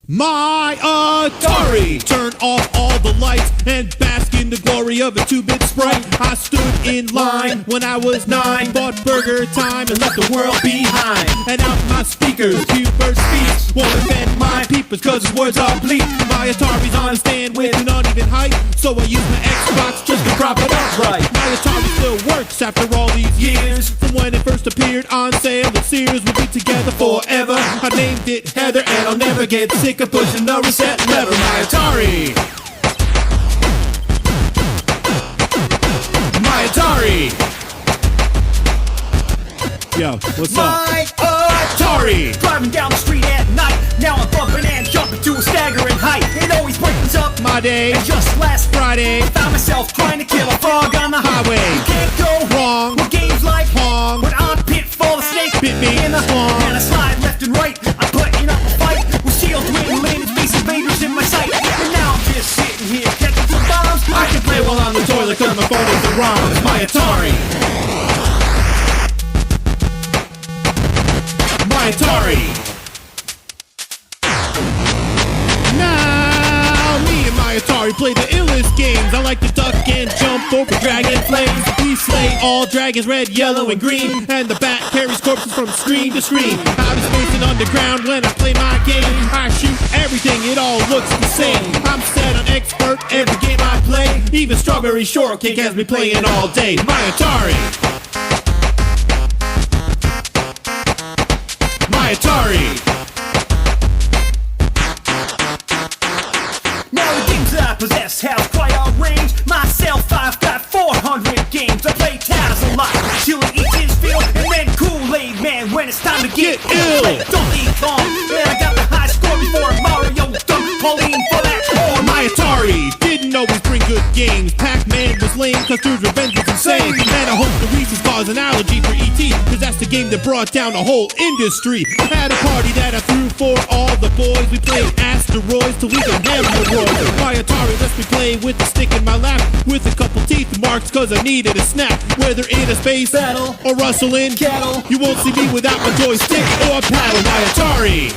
My Atari! Turn off all the lights and bask in the glory of a 2-bit sprite. I stood in line when I was 9, bought burger time and left the world behind. And out my speakers, Hubert speaks, won't offend my peepers cause his words are bleak. My Atari's on a stand with an uneven height, so I use my Xbox just to prop it up right. My Atari still works after all these years, from when it first appeared on sale at Sears. We'll be together forever. I named it Heather and I'll never get sick of pushing the reset lever. My Atari! My Atari! Yo, what's up? My Atari! Driving down the street at night, now I'm bumping and jumping to a staggering height. It always brightens up my day, and just last Friday I found myself trying to kill a frog on the highway. You can't go wrong with games like Pong, when on Pitfall the snake bit me in the arm, and I slide left and right. I'm putting up a fight with SEAL dwindling and space invaders in my sight. And now I'm just sitting here catching some bombs. I can play while on the toilet cause my phone is the ROMs. My Atari! My Atari! Now, me and my Atari play the illest games. I like to duck and jump over dragon flames. We slay all dragons, red, yellow, and green, and the bat carries corpses from screen to screen. Out of space and underground when I play my game, I shoot everything, it all looks the same. I'm set on expert every game I play. Even Strawberry Shortcake has me playing all day. My Atari! My Atari! Now the games that I possess have quite a range. Myself, I've got 400 games. I play Taz a lot till it eats his fill, and then Kool-Aid Man when it's time to get ill. Donkey Kong, man, I got the high score before Mario done Pauline for that score. My Atari didn't always bring good games. Pac-Man was lame cause Drew's Revenge was insane. And I hope the Reese's cause an allergy for E.T., cause that's the game that brought down the whole industry. Had a party that I threw for all the boys. We played asteroids till we could hemorrhoids. My Atari lets me play with the stick in my lap, with a couple teeth marks cause I needed a snap. Whether in a space battle or rustling cattle, you won't see me without my joystick or paddle. My Atari!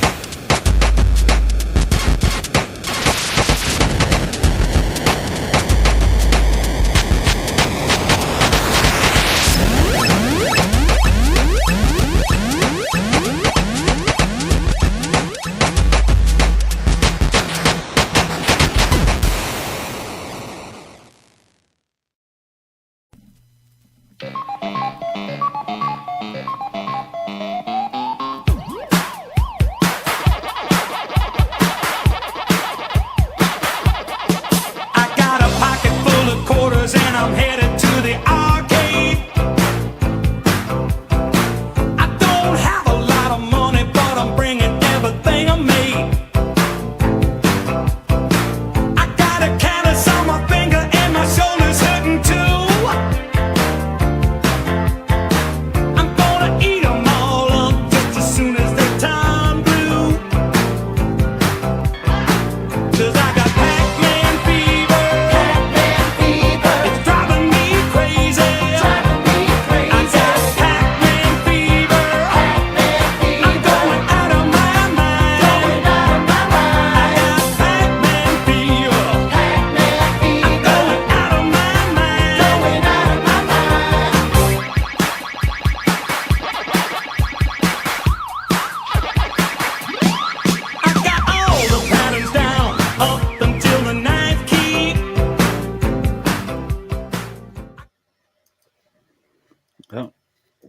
Oh.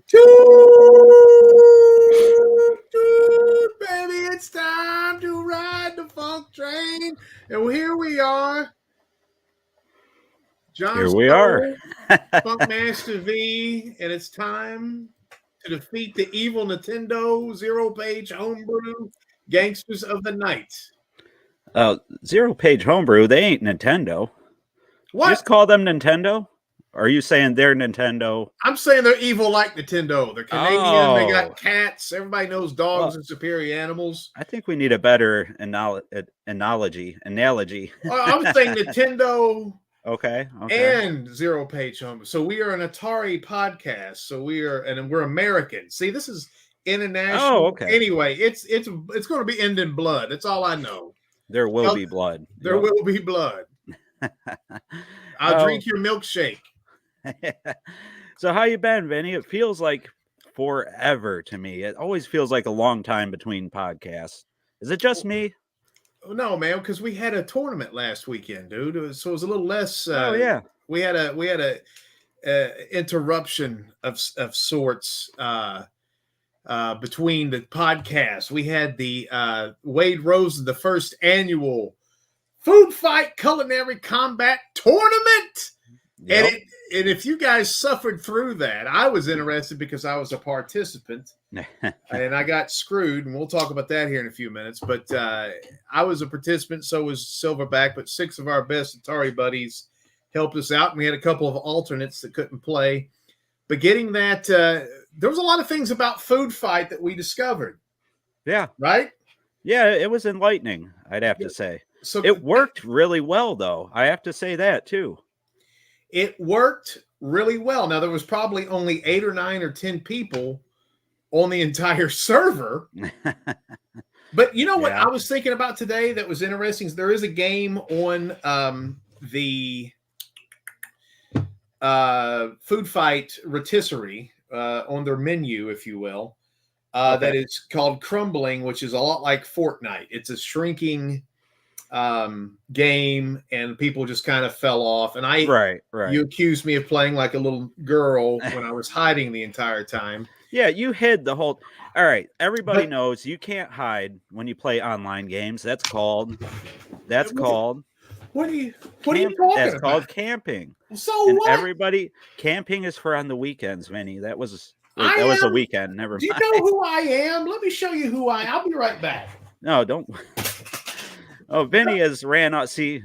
Toot, baby, it's time to ride the funk train. And here we are. John Here we are. FunkmasterV, and it's time to defeat the evil Nintendo zero-page homebrew gangsters of the night. Zero-page homebrew, they ain't Nintendo. What? Just call them Nintendo? Or are you saying they're Nintendo? I'm saying they're evil like Nintendo. They're Canadian. They got cats. Everybody knows dogs are superior animals. I think we need a better analogy. I'm saying Nintendo okay. and zero-page home. So we are an Atari podcast. So we're American. See, this is international. Oh, okay. Anyway, it's going to be end in blood. That's all I know. There will be blood. There will be blood. I'll drink your milkshake. So how you been, Vinny? It feels like forever to me. It always feels like a long time between podcasts. Is it just me? No, man, because we had a tournament last weekend, dude. So it was a little less. Yeah. We had a interruption of sorts between the podcasts. We had the Wade Rosen, the first annual Food Fight Culinary Combat Tournament. Yep. And if you guys suffered through that, I was interested because I was a participant and I got screwed. And we'll talk about that here in a few minutes. But I was a participant. So was Silverback. But 6 of our best Atari buddies helped us out. And we had a couple of alternates that couldn't play. But getting that, there was a lot of things about Food Fight that we discovered. Yeah. Right? Yeah, it was enlightening, I'd have to say. So it worked really well, though. I have to say that, too. It worked really well. Now, there was probably only 8 or 9 or 10 people on the entire server. But you know what I was thinking about today that was interesting? Is there is a game on the Food Fight rotisserie on their menu, if you will, that is called Crumbling, which is a lot like Fortnite. It's a shrinking game, and people just kind of fell off. And right. You accused me of playing like a little girl when I was hiding the entire time. Yeah, you hid the whole. All right, everybody knows you can't hide when you play online games. That's called. What are you talking about? That's called camping. So and what? Everybody, camping is for on the weekends, Vinny. That was a weekend. Never mind. Do you know who I am? Let me show you who I'll be right back. No, don't. Oh, Vinny has ran out. I say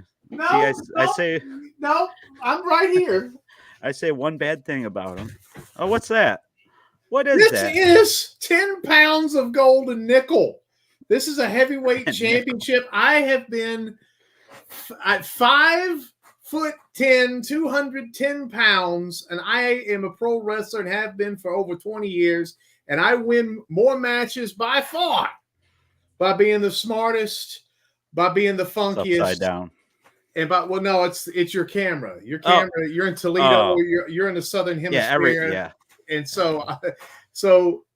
no. I'm right here. I say one bad thing about him. Oh, what's that? What is that? This is 10 pounds of gold and nickel. This is a heavyweight championship. I have been at 5'10", 210 pounds, and I am a pro wrestler and have been for over 20 years. And I win more matches by far by being the smartest, by being the funkiest. Upside down. And it's your camera. Your camera. Oh. You're in Toledo. You're in the southern hemisphere. And so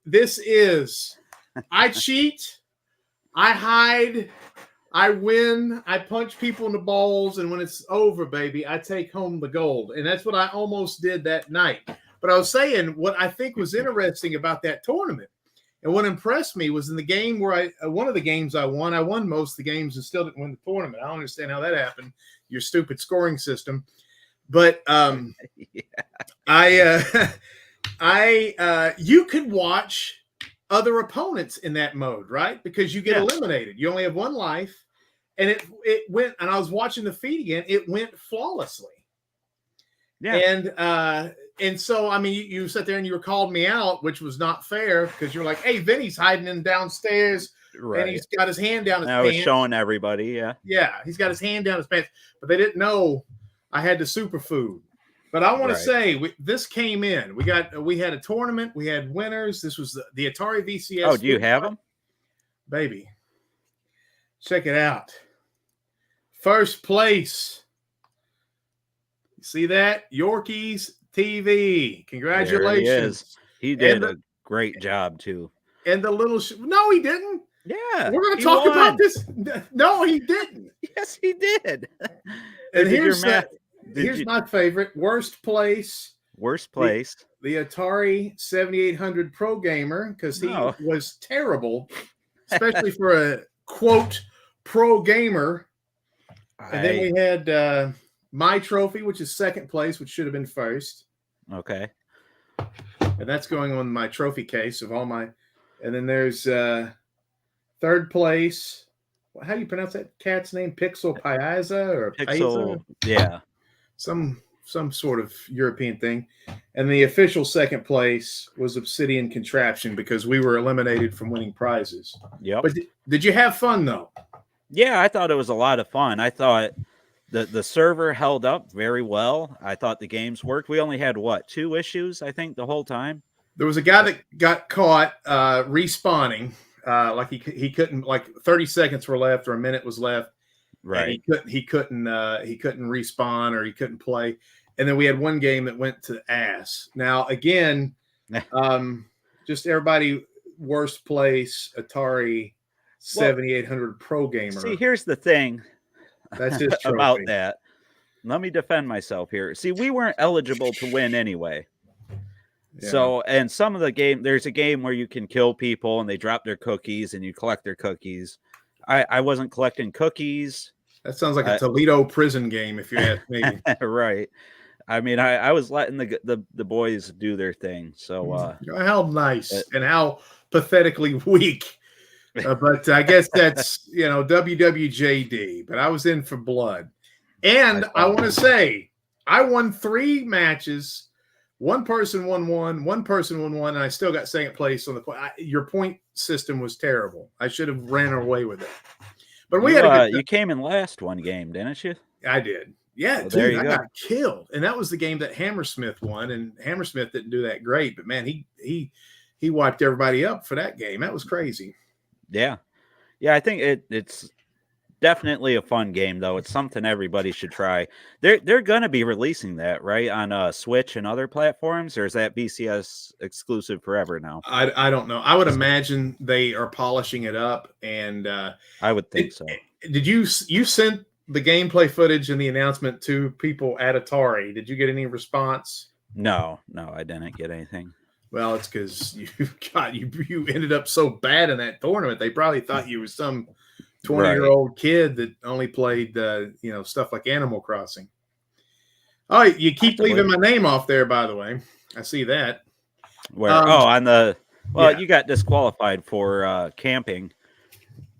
this is. I cheat. I hide. I win. I punch people in the balls, and when it's over, baby, I take home the gold. And that's what I almost did that night. But I was saying what I think was interesting about that tournament. And what impressed me was in the game where one of the games I won most of the games and still didn't win the tournament. I don't understand how that happened, your stupid scoring system. But you could watch other opponents in that mode, right? Because you get eliminated. You only have one life. And it went, and I was watching the feed again, it went flawlessly. Yeah. And so, I mean, you sat there and you were called me out, which was not fair because you're like, hey, Vinny's hiding in downstairs. Right. And he's got his hand down his pants. I was showing everybody, yeah. Yeah, he's got his hand down his pants. But they didn't know I had the superfood. But I want to say, this came in. We had a tournament. We had winners. This was the Atari VCS. Oh, do you have them? Baby, check it out. First place. See that? Yorkies TV. Congratulations. There he is. He did a great job, too. And the little... No, he didn't. Yeah. We're going to talk about this. No, he didn't. Yes, he did. And here's my favorite. Worst place. Worst place. The Atari 7800 Pro Gamer, because he was terrible, especially for a quote pro gamer. And then we had my trophy, which is second place, which should have been first. Okay. And that's going on my trophy case of all my. And then there's third place. How do you pronounce that cat's name? Pixel Piazza or Pixel? Piazza? Yeah. Some sort of European thing. And the official second place was Obsidian Contraption because we were eliminated from winning prizes. Yep. But did you have fun, though? Yeah, I thought it was a lot of fun. I thought the server held up very well. I thought the games worked. We only had, 2 issues, I think, the whole time? There was a guy that got caught respawning. Like he couldn't, like 30 seconds were left or a minute was left. Right. He couldn't respawn or he couldn't play. And then we had one game that went to ass. Now again, just everybody worst place Atari 7800 Pro Gamer. See, here's the thing. That's his trophy. About that. Let me defend myself here. See, we weren't eligible to win anyway. Yeah. So, and some of the game, there's a game where you can kill people and they drop their cookies and you collect their cookies. I wasn't collecting cookies. That sounds like a Toledo prison game, if you ask me. Right. I mean, I was letting the boys do their thing. So how nice and how pathetically weak. But I guess that's WWJD. But I was in for blood, and I want to say I won 3 matches. One person won one person won one, and I still got second place on the point. Your point system was terrible. I should have ran away with it. But we had you came in last one game, didn't you? I did. Yeah, dude, I got killed. And that was the game that Hammersmith won, and Hammersmith didn't do that great, but man, he wiped everybody up for that game. That was crazy. Yeah. Yeah, I think it's definitely a fun game, though. It's something everybody should try. They're going to be releasing that, right, on Switch and other platforms, or is that BCS exclusive forever now? I don't know. I would imagine they are polishing it up, and I would think so. Did you sent the gameplay footage and the announcement to people at Atari? Did you get any response? No, I didn't get anything. Well, it's because you ended up so bad in that tournament. They probably thought you were some 20-year-old kid that only played, stuff like Animal Crossing. Oh, you keep leaving my name off there, by the way. I see that. Where? On the you got disqualified for camping.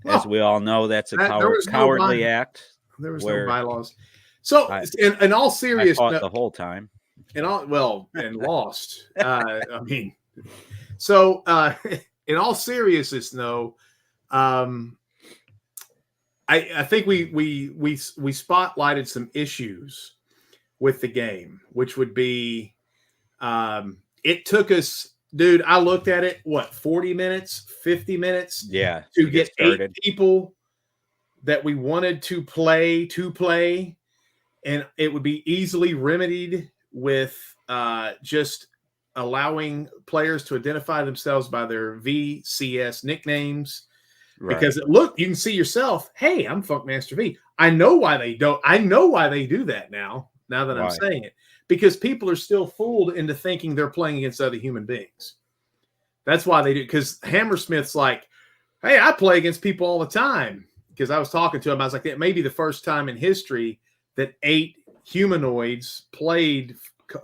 As we all know, that's a cowardly act. There was no bylaws. So, in all seriousness, I fought the whole time. And lost. I mean, so in all seriousness, though, I think we spotlighted some issues with the game, which would be it took us, dude. I looked at it, 40 minutes, 50 minutes, to get started. 8 people that we wanted to play, and it would be easily remedied with just allowing players to identify themselves by their VCS nicknames. Right. Because you can see yourself, hey, I'm FunkmasterV. I know why they don't. I know why they do that now that I'm saying it. Because people are still fooled into thinking they're playing against other human beings. That's why they do. Because Hammersmith's like, hey, I play against people all the time. Because I was talking to him, I was like, that may be the first time in history that 8 humanoids played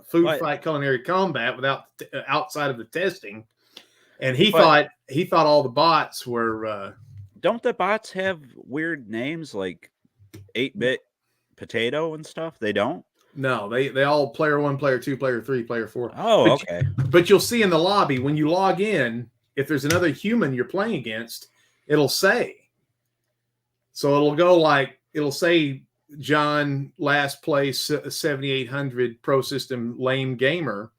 Food Fight Culinary Combat outside of the testing. And he thought all the bots were. Don't the bots have weird names like 8-bit potato and stuff? They don't. No, they all player 1, player 2, player 3, player 4. Oh, okay. But you'll see in the lobby when you log in, if there's another human you're playing against, it'll say. So it'll say John last place 7800 Pro System lame gamer.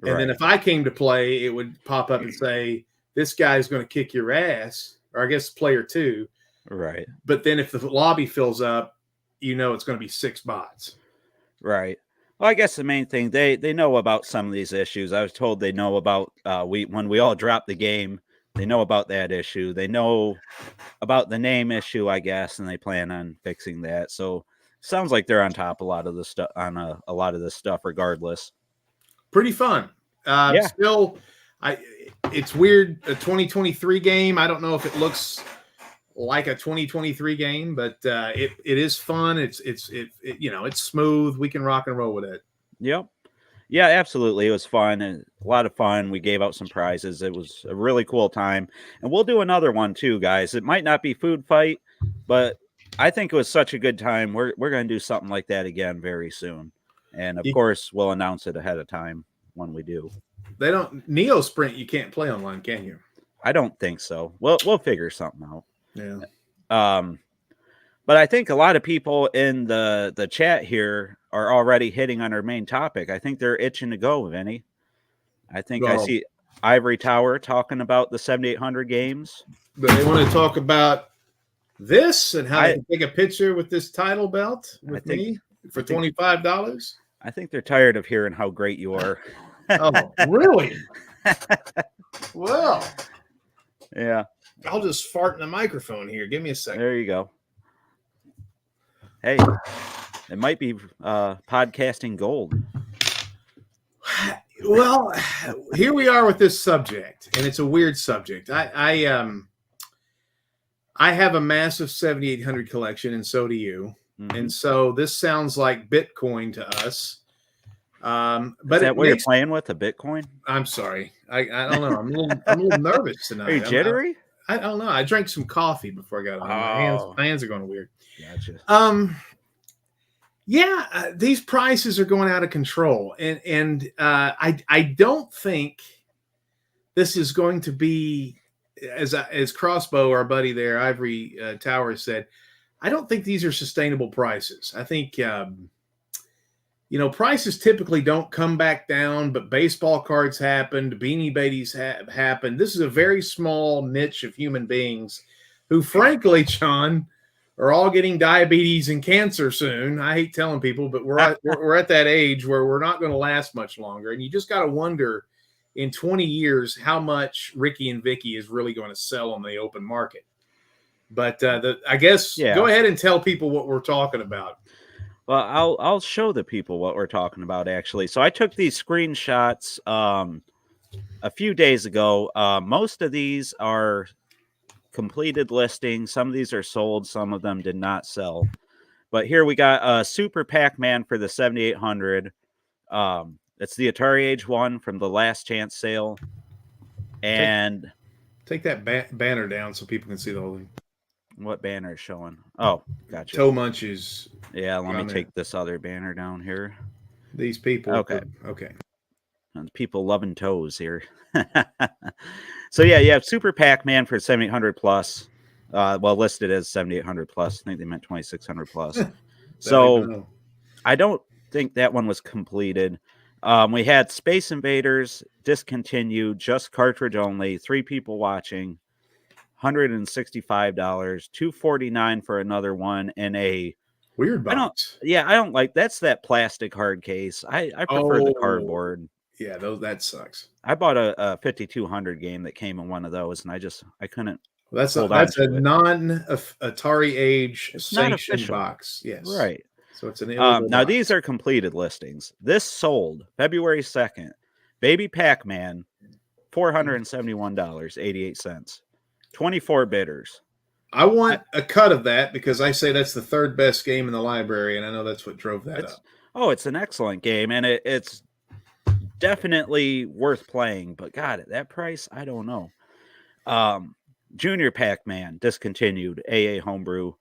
And then if I came to play, it would pop up and say, this guy's going to kick your ass, or I guess player 2. Right. But then if the lobby fills up, it's going to be 6 bots. Right. Well, I guess the main thing, they know about some of these issues. I was told they know about when we all dropped the game, they know about that issue. They know about the name issue, I guess, and they plan on fixing that. So sounds like they're on top of a lot of the stuff regardless. pretty fun. Still, it's weird. A 2023 game. I don't know if it looks like a 2023 game, but it is fun. It's smooth. We can rock and roll with it. Yep. Yeah, absolutely. It was fun and a lot of fun. We gave out some prizes. It was a really cool time. And we'll do another one too, guys. It might not be food fight, but I think it was such a good time. We're going to do something like that again very soon. And of course, we'll announce it ahead of time when we do. They don't Neo Sprint. You can't play online, can you? I don't think so. We'll figure something out. Yeah. But I think a lot of people in the chat here are already hitting on our main topic. I think they're itching to go, Vinny. I think I see Ivory Tower talking about the 7800 games. But they want to talk about this and how they can take a picture with this title belt with me for $25. I think they're tired of hearing how great you are. Oh, really? Well, yeah. I'll just fart in the microphone here. Give me a second. There you go. Hey, it might be podcasting gold. Well, here we are with this subject, and it's a weird subject. I have a massive 7800 collection, and so do you. Mm-hmm. And so this sounds like Bitcoin to us. But is that what you're playing with, a Bitcoin? I'm sorry. I don't know. I'm a little nervous tonight. Are you jittery? I don't know. I drank some coffee before I got on. My hands are going weird. Gotcha. These prices are going out of control, and I don't think this is going to be as Crossbow, our buddy there, Ivory Tower said. I don't think these are sustainable prices. I think prices typically don't come back down, but baseball cards happened, Beanie Babies have happened. This is a very small niche of human beings who, frankly, John, are all getting diabetes and cancer soon. I hate telling people, but we're at that age where we're not going to last much longer. And you just got to wonder in 20 years how much Ricky and Vicky is really going to sell on the open market. But go ahead and tell people what we're talking about. Well, I'll show the people what we're talking about, actually. So I took these screenshots a few days ago. Most of these are completed listings. Some of these are sold. Some of them did not sell. But here we got a Super Pac-Man for the 7800. It's the Atari Age 1 from the last chance sale. And take that banner down so people can see the whole thing. What banner is showing? Oh, gotcha. Toe Munches. Yeah, let me take this other banner down here. These people. Okay. People loving toes here. So yeah, you have Super Pac-Man for 7800 plus. Listed as 7800 plus. I think they meant 2600 plus. So I don't think that one was completed. We had Space Invaders discontinued, just cartridge only. 3 people watching. $165, $249 for another one, and a weird box. I don't like that's that plastic hard case. I prefer the cardboard. Yeah, that sucks. I bought a 5200 game that came in one of those, and I couldn't. That's a non-Atari Age sanctioned box. Yes, right. So it's an illegal now box. These are completed listings. This sold February 2nd. Baby Pac-Man, $471.88. 24 bidders. I want a cut of that because I say that's the third best game in the library, and I know that's what drove that up. Oh, it's an excellent game, and it's definitely worth playing. But God, at that price, I don't know. Junior Pac-Man discontinued. AA Homebrew,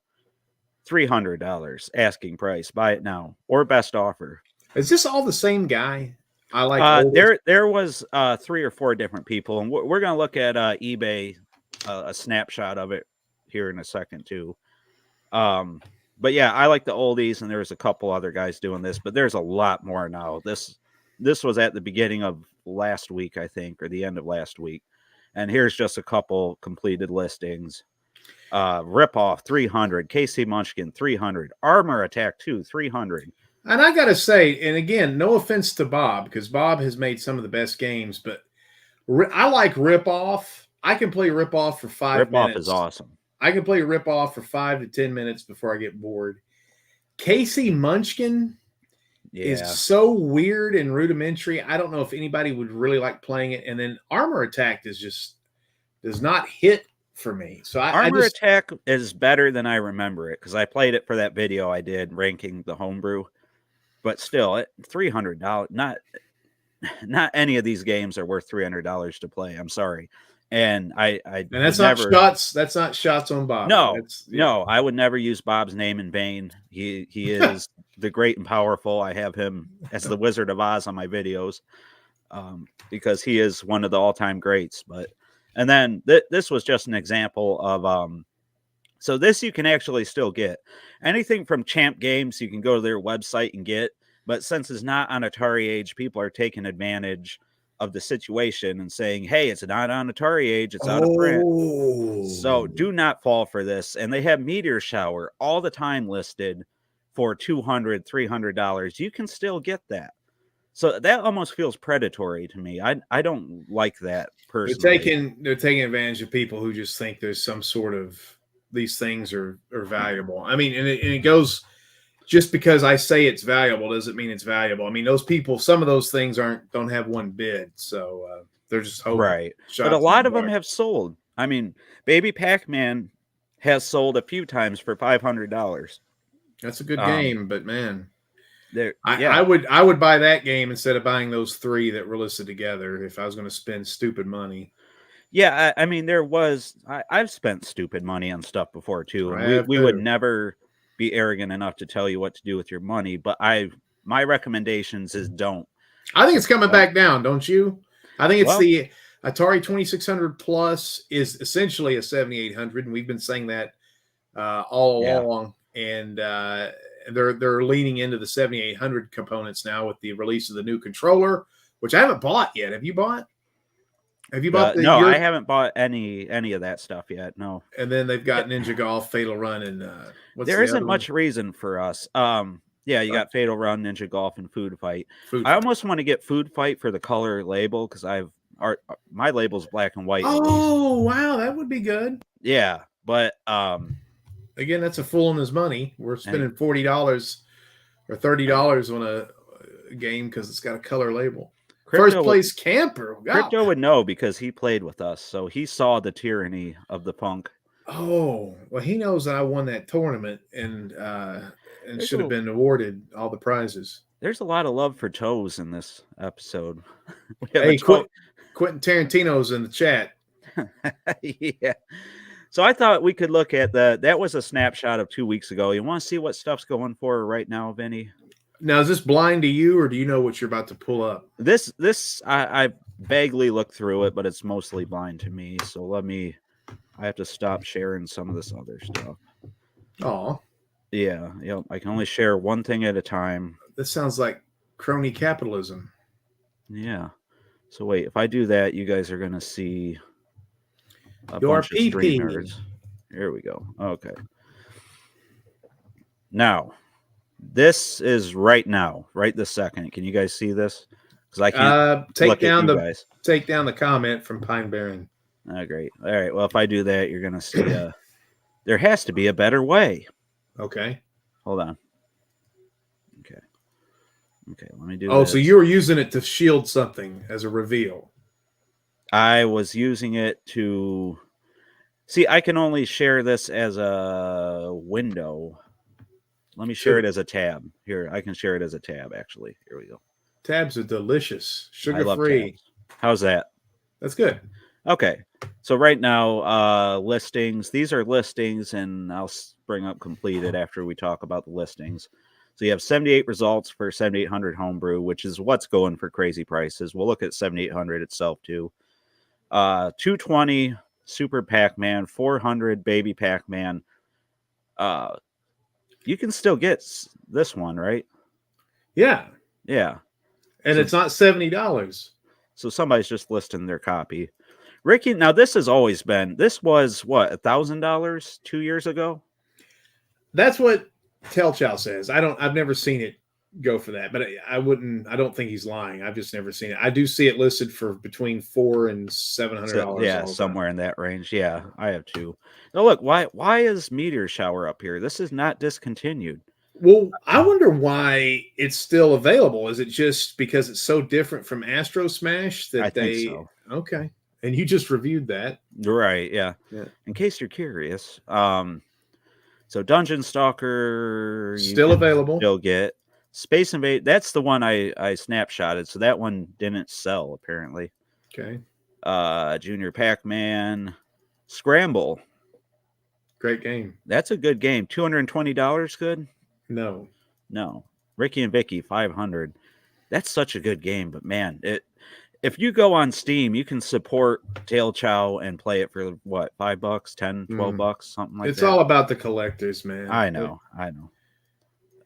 $300 asking price. Buy it now or best offer. Is this all the same guy? I like. There was 3 or 4 different people, and we're gonna look at eBay. A snapshot of it here in a second too. But yeah, I like the oldies, and there's a couple other guys doing this, but there's a lot more now. This was at the beginning of last week, I think, or the end of last week. And here's just a couple completed listings. Ripoff 300, KC Munchkin 300, Armor Attack 2 300. And I gotta say, and again, no offense to Bob, because Bob has made some of the best games, but I like Ripoff. I can play Rip-Off for 5 minutes. Rip-Off is awesome. I can play Rip-Off for 5 to 10 minutes before I get bored. KC Munchkin is so weird and rudimentary. I don't know if anybody would really like playing it. And then Armor Attack does not hit for me. So Armor Attack is better than I remember it because I played it for that video I did ranking the homebrew. But still, at $300, not any of these games are worth $300 to play. I'm sorry. And that's not shots. That's not shots on Bob. No, I would never use Bob's name in vain. He is the great and powerful. I have him as the Wizard of Oz on my videos because he is one of the all-time greats. And then this was just an example of so this you can actually still get anything from Champ Games. You can go to their website and get, but since it's not on Atari Age, people are taking advantage of the situation and saying, hey, it's not on Atari Age, it's out of print. So do not fall for this. And they have Meteor Shower all the time listed for $200, $300. You can still get that. So that almost feels predatory to me. I don't like that personally. They're taking advantage of people who just think there's some sort of these things are valuable. I mean, and it goes, just because I say it's valuable doesn't mean it's valuable. I mean, those people, some of those things don't have one bid, so they're just hoping. Right. But a lot of them have sold. I mean, Baby Pac-Man has sold a few times for $500. That's a good game, but man, yeah. I would buy that game instead of buying those three that were listed together if I was going to spend stupid money. Yeah, I mean, I've spent stupid money on stuff before too. And we would never be arrogant enough to tell you what to do with your money, but my recommendations is don't. I think it's coming back down, don't you? I think it's the Atari 2600 Plus is essentially a 7800, and we've been saying that all along. And they're leaning into the 7800 components now with the release of the new controller, which I haven't bought yet. Have you bought? Have you bought? No, I haven't bought any of that stuff yet. No. And then they've got Ninja Golf, Fatal Run, and there isn't much reason for us. You got Fatal Run, Ninja Golf, and Food Fight. I almost want to get Food Fight for the color label because my label's black and white. Oh wow, that would be good. Yeah, but again, that's a fool on his money. We're spending $40 or $30 on a game because it's got a color label. First place camper. God. Crypto would know because he played with us, so he saw the tyranny of the punk. Oh, well, he knows that I won that tournament and should have been awarded all the prizes. There's a lot of love for toes in this episode. Hey, Quentin Tarantino's in the chat. Yeah. So I thought we could look at that was a snapshot of 2 weeks ago. You want to see what stuff's going for right now, Vinny? Now, is this blind to you, or do you know what you're about to pull up? This I vaguely looked through it, but it's mostly blind to me. So I have to stop sharing some of this other stuff. Oh, yeah, I can only share one thing at a time. This sounds like crony capitalism. Yeah. So wait, if I do that, you guys are gonna see a bunch of streamers. Here we go. Okay. Now. This is right now, right this second. Can you guys see this? Because I can't take down the comment from Pine Barren. Oh, great. All right. Well, if I do that, you're gonna see. There has to be a better way. Okay. Hold on. Okay. Let me do. Oh, so you were using it to shield something as a reveal. I was using it to see. I can only share this as a window. Let me share it as a tab. Here, I can share it as a tab, actually. Here we go. Tabs are delicious. Sugar-free. How's that? That's good. Okay. So right now, listings. These are listings, and I'll bring up completed after we talk about the listings. So you have 78 results for 7800 homebrew, which is what's going for crazy prices. We'll look at 7800 itself, too. 220 Super Pac-Man, 400 Baby Pac-Man. You can still get this one, right? Yeah. Yeah. And it's not $70. So somebody's just listing their copy. Ricky, now this has always been, this was what, $1,000 2 years ago? That's what Telchow says. I've never seen it go for that, but I don't think he's lying. I've just never seen it. I do see it listed for between $400 and $700. Yeah, somewhere in that range. Yeah, I have too. Now look, why is Meteor Shower up here? This is not discontinued. Well, I wonder why it's still available. Is it just because it's so different from Astro Smash that I think so. Okay. And you just reviewed that. Right, yeah. In case you're curious. So Dungeon Stalker still available. Still get Space Invade. That's the one I snapshotted. So that one didn't sell apparently. Okay. Junior Pac-Man, Scramble. Great game. That's a good game. $220 good? No. Ricky and Vicky, $500. That's such a good game, but man, if you go on Steam, you can support Tail Chow and play it for what, $5, $10, $12, something like that. It's all about the collectors, man. I know.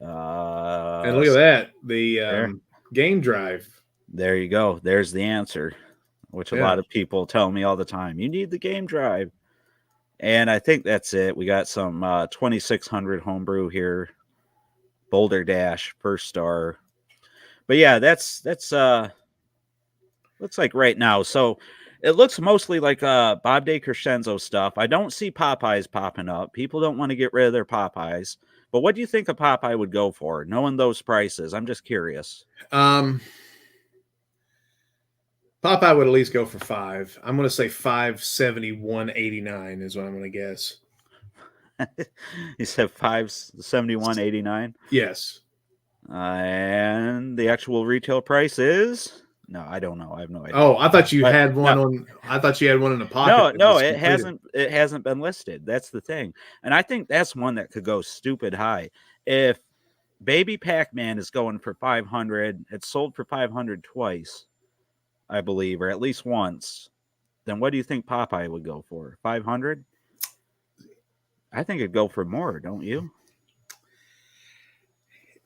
And look at that, the game drive. There you go. There's the answer, which a lot of people tell me all the time. You need the game drive. And I think that's it. We got some 2600 homebrew here. Boulder Dash, first star. But yeah, that's looks like right now. So it looks mostly like Bob Day Crescenzo stuff. I don't see Popeyes popping up. People don't want to get rid of their Popeyes. But what do you think a Popeye would go for, knowing those prices? I'm just curious. Popeye would at least go for $5. I'm going to say $571.89 is what I'm going to guess. You said $571.89? Yes. And the actual retail price is? No, I don't know. I have no idea. Oh, I thought you had one on. I thought you had one in the pocket. No, it hasn't. It hasn't been listed. That's the thing, and I think that's one that could go stupid high. If Baby Pac-Man is going for $500, it's sold for $500 twice, I believe, or at least once. Then what do you think Popeye would go for? $500? I think it'd go for more, don't you?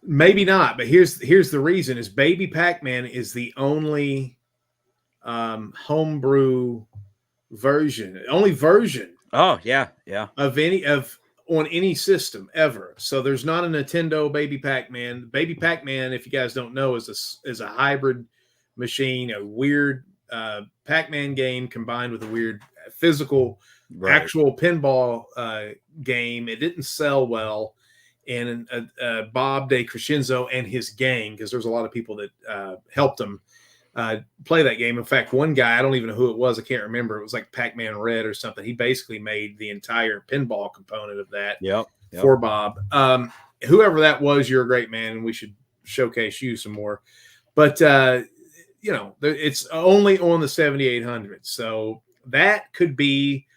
Maybe not, but here's the reason: is Baby Pac-Man is the only homebrew version, Oh yeah. On any system ever. So there's not a Nintendo Baby Pac-Man. Baby Pac-Man, if you guys don't know, is a hybrid machine, a weird Pac-Man game combined with a weird physical actual pinball game. It didn't sell well. And Bob Day Crescenzo and his gang, because there's a lot of people that helped him play that game. In fact, one guy, I don't even know who it was. I can't remember. It was like Pac-Man Red or something. He basically made the entire pinball component of that for Bob. Whoever that was, you're a great man, and we should showcase you some more. But, it's only on the 7800. So that could be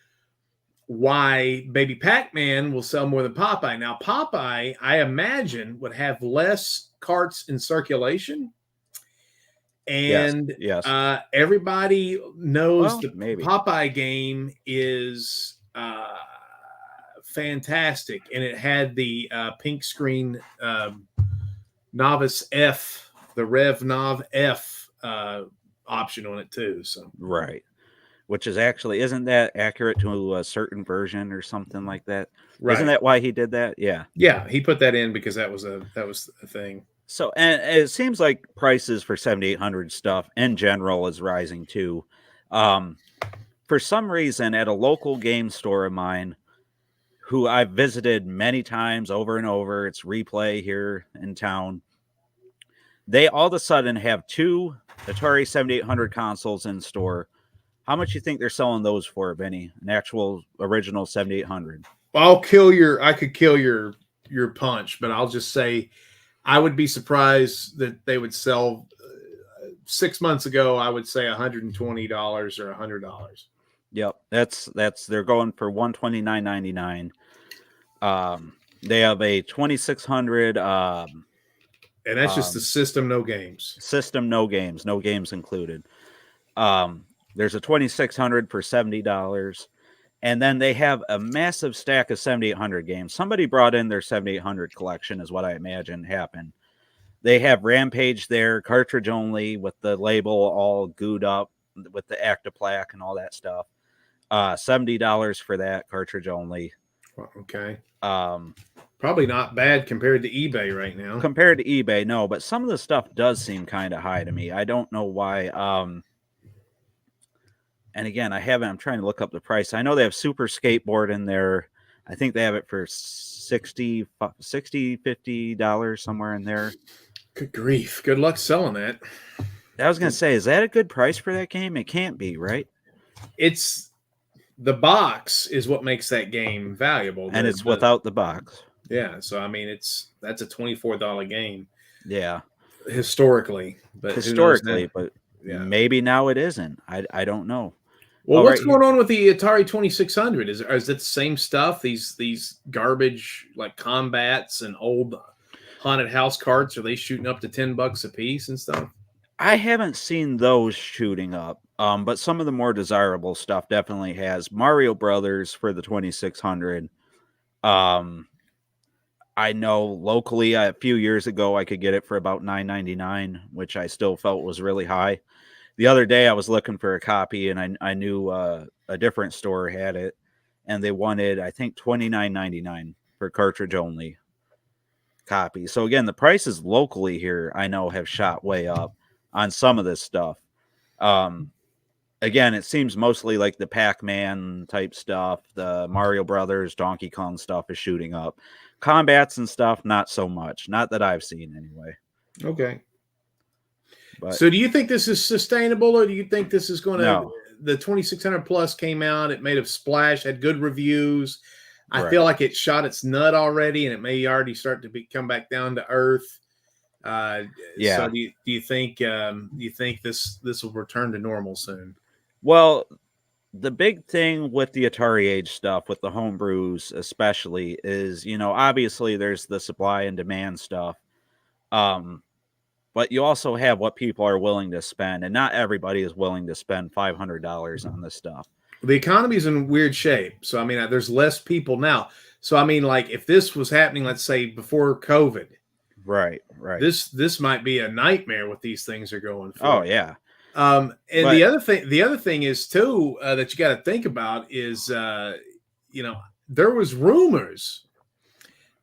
why Baby Pac-Man will sell more than Popeye. Now, Popeye, I imagine, would have less carts in circulation. And everybody knows the Popeye game is fantastic. And it had the pink screen Novice F, the Rev Nav F option on it too. So right. Which is actually, isn't that accurate to a certain version or something like that? Right. Isn't that why he did that? Yeah. Yeah, he put that in because that was a thing. So, and it seems like prices for 7800 stuff in general is rising too. For some reason, at a local game store of mine, who I've visited many times over and over, it's Replay here in town, they all of a sudden have two Atari 7800 consoles in store. How much you think they're selling those for, Benny? An actual original 7800? I could kill your punch, but I'll just say I would be surprised that they would sell 6 months ago. I would say $120 or $100. Yep. That's they're going for $129.99. They have a 2600 and that's just the system, no games. System, no games, no games included. There's a 2600 for $70, and then they have a massive stack of 7800 games. Somebody brought in their 7800 collection, is what I imagine happened. They have Rampage there, cartridge only, with the label all gooed up with the Actiplaque and all that stuff. $70 for that, cartridge only. Okay. Probably not bad compared to eBay right now. Compared to eBay, no, but some of the stuff does seem kind of high to me. I don't know why. And again, I'm trying to look up the price. I know they have Super Skateboard in there. I think they have it for $60, $50 somewhere in there. Good grief! Good luck selling that. I was gonna say, is that a good price for that game? It can't be, right? It's the box is what makes that game valuable, and it's without the box. Yeah, so I mean, that's a $24 game. Yeah, historically, but maybe now it isn't. I don't know. Well, what's going on with the Atari 2600? Is it the same stuff? These garbage like combats and old haunted house carts, are they shooting up to $10 a piece and stuff? I haven't seen those shooting up, but some of the more desirable stuff definitely has. Mario Brothers for the 2600. I know locally a few years ago I could get it for about $9.99, which I still felt was really high. The other day I was looking for a copy, and I knew a different store had it, and they wanted, I think, $29.99 for cartridge only copy. So again, the prices locally here I know have shot way up on some of this stuff. Again, it seems mostly like the Pac-Man type stuff, the Mario Brothers, Donkey Kong stuff is shooting up. Combats and stuff, not so much. Not that I've seen anyway. Okay. But, so do you think this is sustainable, or do you think this is going to... No. The 2600 Plus came out. It made a splash, had good reviews. I feel like it shot its nut already, and it may already start to come back down to earth. Yeah. So do you think this will return to normal soon? Well, the big thing with the Atari Age stuff, with the homebrews especially, is, obviously there's the supply and demand stuff. But you also have what people are willing to spend, and not everybody is willing to spend $500 on this stuff. The economy's in weird shape. So, I mean, there's less people now. So, I mean, like if this was happening, let's say before COVID. Right. This might be a nightmare what these things are going for. Oh, yeah. The other thing is too, that you got to think about is, there was rumors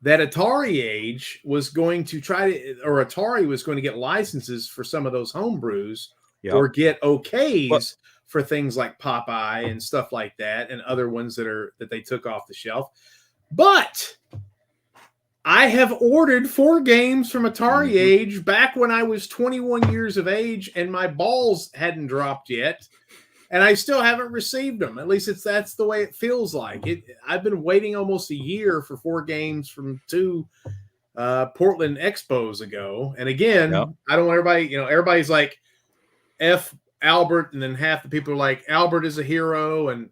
that Atari Age was going to Atari was going to get licenses for some of those homebrews, or get okays for things like Popeye and stuff like that, and other ones that they took off the shelf. But I have ordered 4 games from Atari Age back when I was 21 years of age, and my balls hadn't dropped yet, and I still haven't received them. At least that's the way it feels like. I've been waiting almost a year for 4 games from 2 Portland Expos ago. And again, I don't want everybody, everybody's like F Albert, and then half the people are like, Albert is a hero, and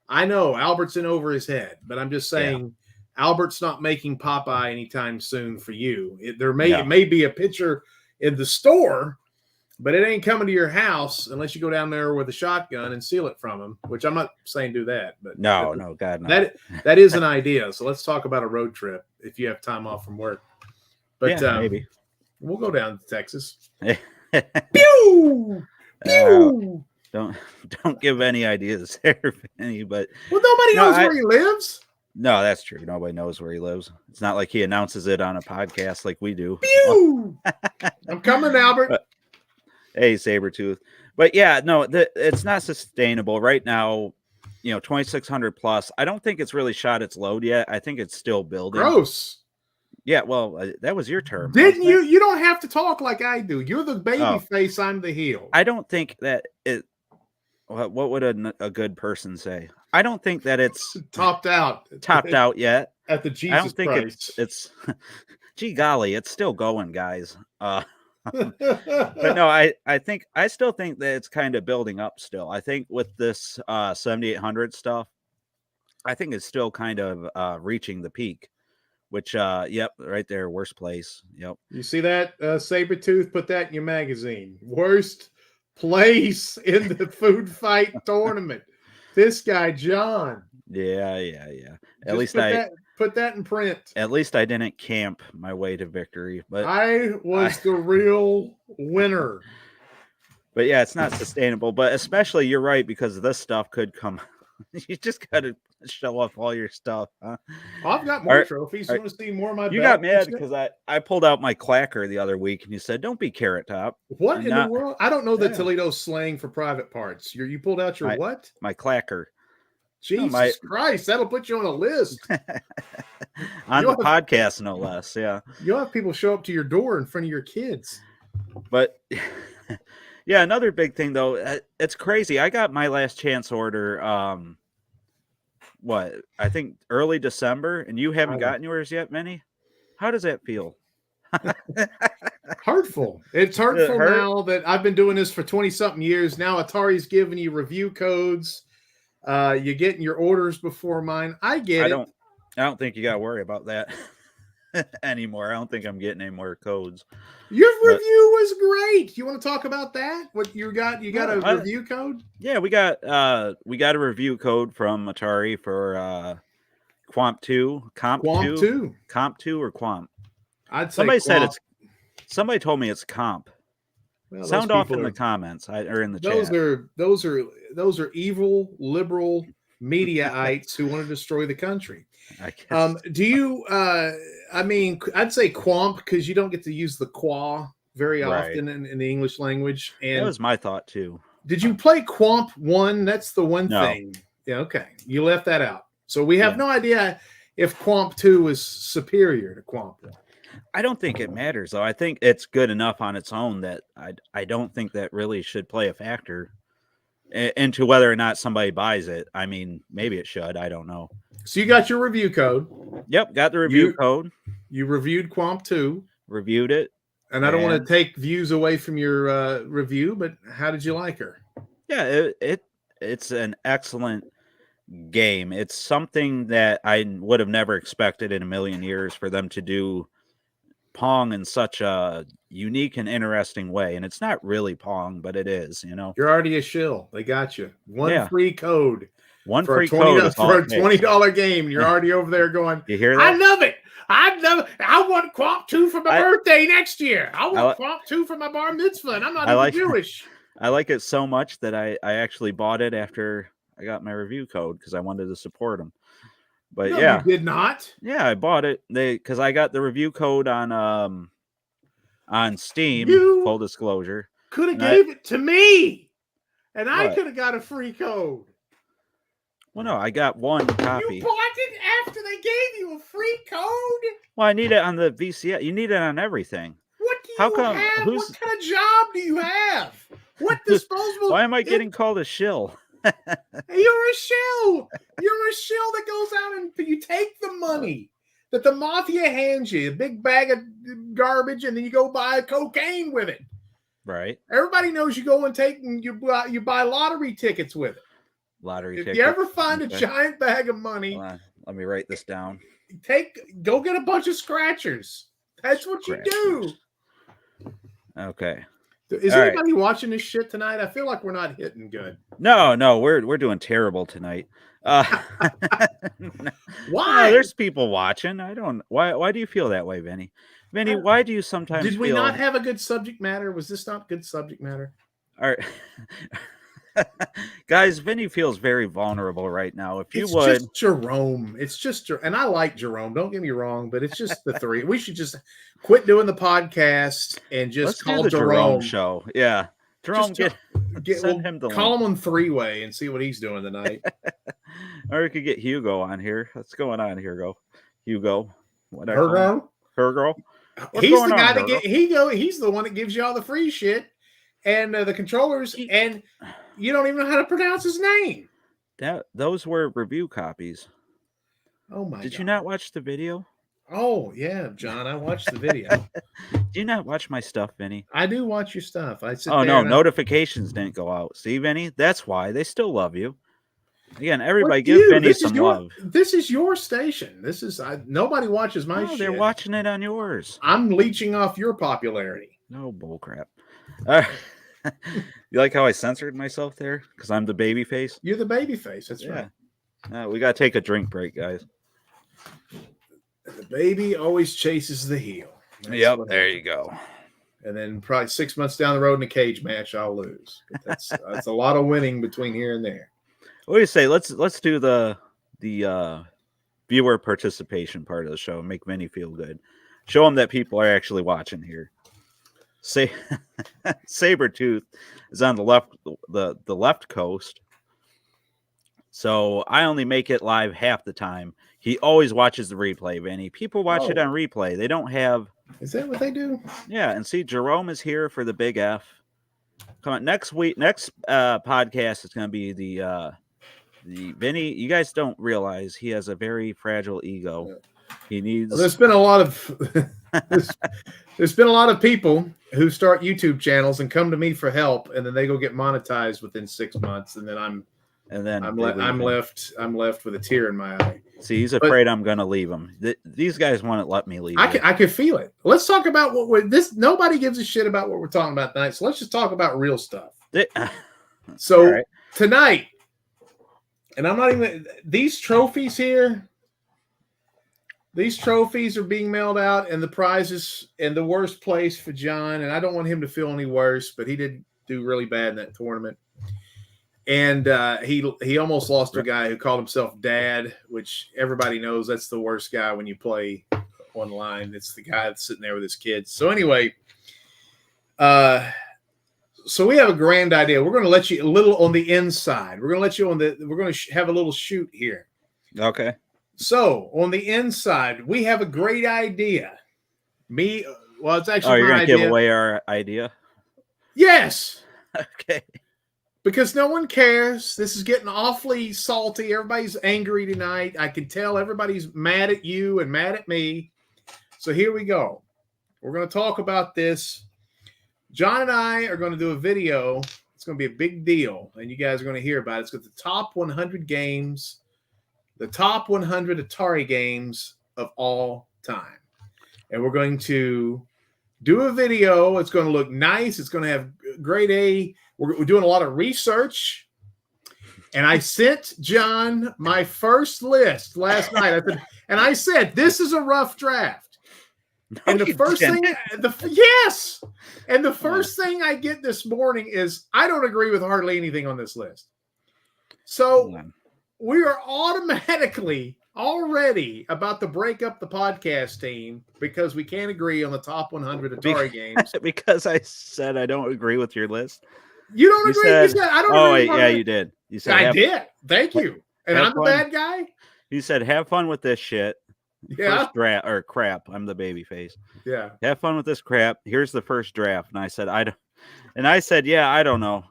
I know Albert's in over his head, but I'm just saying Albert's not making Popeye anytime soon for you. It may be a picture in the store, but it ain't coming to your house unless you go down there with a shotgun and steal it from him, which I'm not saying do that. But no, God, no. That is an idea. So let's talk about a road trip if you have time off from work. But maybe we'll go down to Texas. Pew! Pew! Don't give any ideas there, Vinny. But nobody knows where he lives. No, that's true. Nobody knows where he lives. It's not like he announces it on a podcast like we do. Pew! I'm coming, Albert. Hey, Sabretooth. But yeah, no, it's not sustainable right now. 2600 plus. I don't think it's really shot its load yet. I think it's still building. Gross. Yeah, well, that was your term. Didn't you? You don't have to talk like I do. You're the baby face. I'm the heel. I don't think that it. What would a good person say? I don't think that it's topped out yet. At the Jesus I don't think price. it's gee golly, it's still going, guys. But no, I still think that it's kind of building up still. I think with this 7800 stuff, I think it's still kind of reaching the peak, which right there, worst place. Yep. You see that, Sabretooth? Put that in your magazine. Worst place in the food fight tournament. This guy, John. Yeah. At least put that in print. At least I didn't camp my way to victory, but I was the real winner. But yeah, it's not sustainable. But especially, you're right, because this stuff could come. You just got to show off all your stuff, huh? I've got more trophies. You want to see more of my? You got mad because I pulled out my clacker the other week, and you said, "Don't be Carrot Top." What in the world? I don't know the Toledo slang for private parts. You pulled out your what? My clacker. Jesus Christ, that'll put you on a list. On the podcast, no less. Yeah. You'll have people show up to your door in front of your kids. But yeah, another big thing though, it's crazy. I got my last chance order I think early December, and you haven't gotten yours yet, Vinny? How does that feel? Hurtful. It's hurtful now that I've been doing this for 20-something years. Now Atari's giving you review codes. You're getting your orders before mine. I don't think you got to worry about that anymore. I don't think I'm getting any more codes. Your review was great. You want to talk about that? What you got? You got a review code? Yeah, we got a review code from Atari for Comp 2. Comp 2 or Quamp? I'd say somebody told me it's Comp. Well, sound off in the comments or in the chat. Those are evil liberal mediaites who want to destroy the country. I guess. Do you? I mean, I'd say Quamp because you don't get to use the qua very often in the English language. And that was my thought too. Did you play Quamp 1? That's the one thing. Yeah, okay. You left that out. So we have no idea if Quamp 2 is superior to Quamp 1. I don't think it matters, though. I think it's good enough on its own that I don't think that really should play a factor into whether or not somebody buys it. I mean, maybe it should. I don't know. So you got your review code. Yep, got the review code. You reviewed Quamp 2. Reviewed it. And I don't want to take views away from your review, but how did you like her? Yeah, it's an excellent game. It's something that I would have never expected in a million years for them to do Pong in such a unique and interesting way. And it's not really Pong, but it is, you know. You're already a shill. They got you. Free code. One free code for a $20 game. You're already over there going, you hear that? I love it. I want Quamp 2 for my birthday next year. I want Quamp 2 for my bar mitzvah, and I'm not even Jewish. I like it so much that I actually bought it after I got my review code because I wanted to support them. But no, you did not. Yeah, I bought it because I got the review code on Steam. Full disclosure, could have gave it to me, and I could have got a free code. Well, no, I got one copy. You bought it after they gave you a free code? Well, I need it on the VCS. You need it on everything. What do you have? What kind of job do you have? What disposable? Why am I getting called a shill? You're a shill. You're a shill that goes out and you take the money that the mafia hands you, a big bag of garbage, and then you go buy cocaine with it. Right. Everybody knows you go and you buy lottery tickets with it. If you ever find a giant bag of money, let me write this down. Go get a bunch of scratchers. That's what you do. Okay. Is anybody watching this shit tonight? I feel like we're not hitting good. No, we're doing terrible tonight. Why? No, there's people watching. I don't. Why do you feel that way, Vinny? Vinny, why do you sometimes? Did we not have a good subject matter? Was this not good subject matter? All right. Guys, Vinny feels very vulnerable right now. It's just Jerome. It's just, and I like Jerome. Don't get me wrong, but it's just the three. We should just quit doing the podcast and just call the Jerome show. Yeah, Jerome, send him the call him on three-way and see what he's doing tonight. Or we could get Hugo on here. What's going on here, Hugo? Whatever. Hergo. He's the guy that he's the one that gives you all the free shit and the controllers, and you don't even know how to pronounce his name. Those were review copies. Oh my! Did you not watch the video? Oh yeah, John, I watched the video. Do you not watch my stuff, Vinny? I do watch your stuff. Notifications didn't go out. See, Vinny, that's why they still love you. Again, everybody give Vinny some love. This is your station. This is nobody watches my shit. They're watching it on yours. I'm leeching off your popularity. No bullcrap. You like how I censored myself there? Because I'm the baby face? You're the baby face. That's right. We got to take a drink break, guys. The baby always chases the heel. Yep, there you go. And then probably 6 months down the road in a cage match, I'll lose. But that's a lot of winning between here and there. What do you say? Let's do the viewer participation part of the show and make Vinny feel good. Show them that people are actually watching here. Sabretooth is on the left coast. So I only make it live half the time. He always watches the replay, Vinny. People watch it on replay. They don't have. Is that what they do? Yeah, and see, Jerome is here for the big F. Come on, next podcast is going to be the Vinny. You guys don't realize he has a very fragile ego. He needs. Well, there's been a lot of there's been a lot of people who start YouTube channels and come to me for help, and then they go get monetized within 6 months, and then I'm left with a tear in my eye. See, he's afraid I'm going to leave him. These guys won't let me leave. I can feel it. Let's talk about what we're this. Nobody gives a shit about what we're talking about tonight. So let's just talk about real stuff. So tonight, and I'm not even these trophies here. These trophies are being mailed out, and the prizes in the worst place for John. And I don't want him to feel any worse, but he did do really bad in that tournament. And he almost lost to a guy who called himself Dad, which everybody knows that's the worst guy when you play online. It's the guy that's sitting there with his kids. So anyway, so we have a grand idea. We're going to let you a little on the inside. We're going to let you on the. We're going to have a little shoot here. Okay. So on the inside, we have a great idea. It's actually. Oh, you're going to give away our idea? Yes. Okay. Because no one cares. This is getting awfully salty. Everybody's angry tonight. I can tell everybody's mad at you and mad at me. So here we go. We're going to talk about this. John and I are going to do a video. It's going to be a big deal, and you guys are going to hear about it. It's got the top 100 games, the top 100 Atari games of all time. And we're going to do a video. It's going to look nice. It's going to have grade A. We're doing a lot of research, and I sent John my first list last night. I said, this is a rough draft. No, and the first thing, yes. And the first thing I get this morning is I don't agree with hardly anything on this list. So we are automatically already about to break up the podcast team because we can't agree on the top 100 Atari games. Because I said I don't agree with your list. You don't agree? You said I don't agree. Oh, wait, yeah, you did. You said I did. Thank you. And I'm the bad guy? You said have fun with this shit. Yeah. First draft or crap. I'm the baby face. Yeah. Have fun with this crap. Here's the first draft. And I said, I don't know.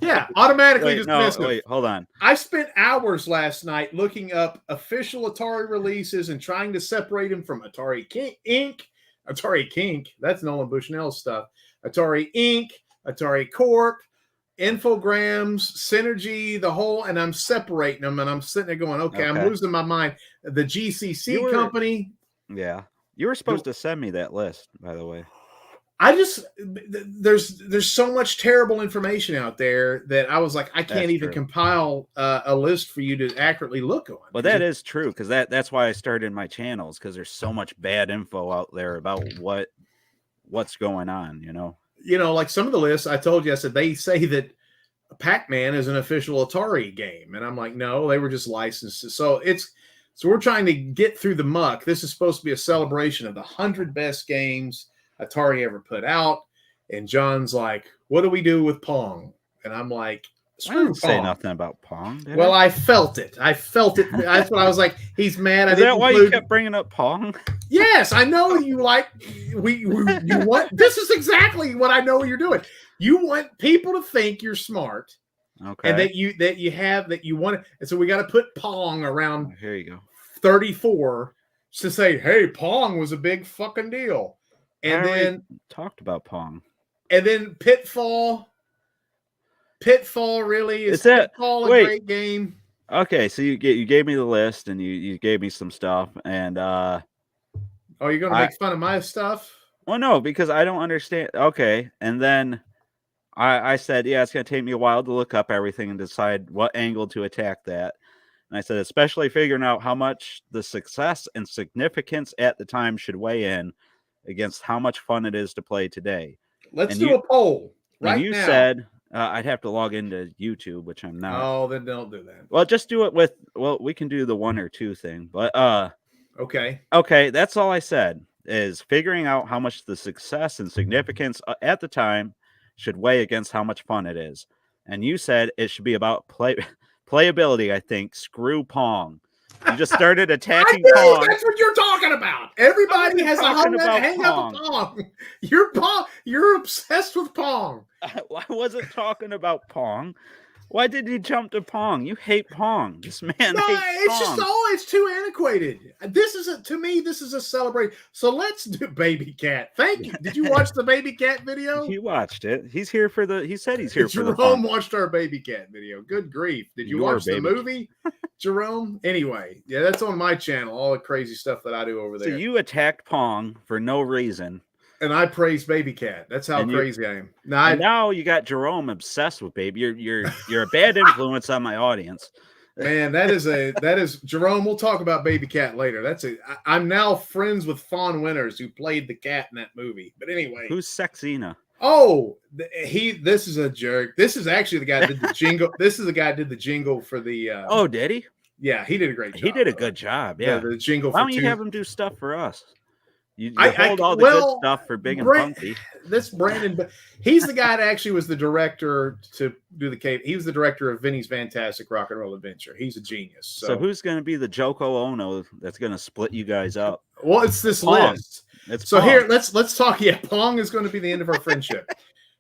Yeah, automatically dismissive. Wait, hold on. I spent hours last night looking up official Atari releases and trying to separate them from Atari Inc., Atari Kink, that's Nolan Bushnell's stuff, Atari Inc., Atari Corp., Infograms, Synergy, the whole, and I'm separating them, and I'm sitting there going, okay. I'm losing my mind. The GCC company. Yeah. You were supposed to send me that list, by the way. There's so much terrible information out there that I was like, I can't even compile a list for you to accurately look on. Well, that is true, because that's why I started my channels, because there's so much bad info out there about what's going on, you know. You know, like some of the lists I told you, I said they say that Pac-Man is an official Atari game, and I'm like, no, they were just licensed. So we're trying to get through the muck. This is supposed to be a celebration of the 100 best games Atari ever put out, and John's like, what do we do with Pong? And I'm like, I didn't say nothing about Pong. Well, I felt it. That's what I was like. He's mad. Is that why you kept bringing up Pong? Yes, I know you like. You want. This is exactly what I know you're doing. You want people to think you're smart, okay, and that you want it. And so we got to put Pong around. Here you go. 34 to say, hey, Pong was a big fucking deal. And then talked about Pong. And then Pitfall really is Pitfall a great game. Okay, so you gave me the list and you gave me some stuff, and you're gonna make fun of my stuff? Well, no, because I don't understand. Okay, and then I said, yeah, it's gonna take me a while to look up everything and decide what angle to attack that. And I said, especially figuring out how much the success and significance at the time should weigh in against how much fun it is to play today. Let's do a poll right now. And you said I'd have to log into YouTube, which I'm not. Oh, then don't do that. Well, just do it with. Well, we can do the 1 or 2 thing, but okay. That's all I said is figuring out how much the success and significance at the time should weigh against how much fun it is. And you said it should be about Playability, I think. Screw Pong. You just started attacking I Pong. That's what you're talking about. Everybody has a hang up a Pong. You're obsessed with Pong. I wasn't talking about Pong. Why did you jump to Pong? You hate Pong. This man hates Pong. It's too antiquated. This is a celebration. So let's do Baby Cat. Thank you. Did you watch the Baby Cat video? He watched it. He said he's here for the Jerome watched our Baby Cat video. Good grief. Did you watch the movie, Jerome? Anyway, yeah, that's on my channel. All the crazy stuff that I do over there. So you attacked Pong for no reason. And I praise Baby Cat. That's how crazy I am. Now you got Jerome obsessed with Baby. You're a bad influence on my audience. Man, that is Jerome. We'll talk about Baby Cat later. I'm now friends with Fawn Winters, who played the cat in that movie. But anyway, who's Sexina? Oh, this is a jerk. This is actually the guy that did the jingle. This is the guy that did the jingle for the. Oh, did he? Yeah, he did a great job. He did a good job. Yeah, the jingle. Why don't you have him do stuff for us? You hold all the good stuff for Big and Funky. This Brandon, he's the guy that actually was the director to do the cave. He was the director of Vinny's Fantastic Rock and Roll Adventure. He's a genius. So who's going to be the Joko Ono that's going to split you guys up? Well, it's this Pong. list. So Pong. Here, let's talk. Yeah, Pong is going to be the end of our friendship.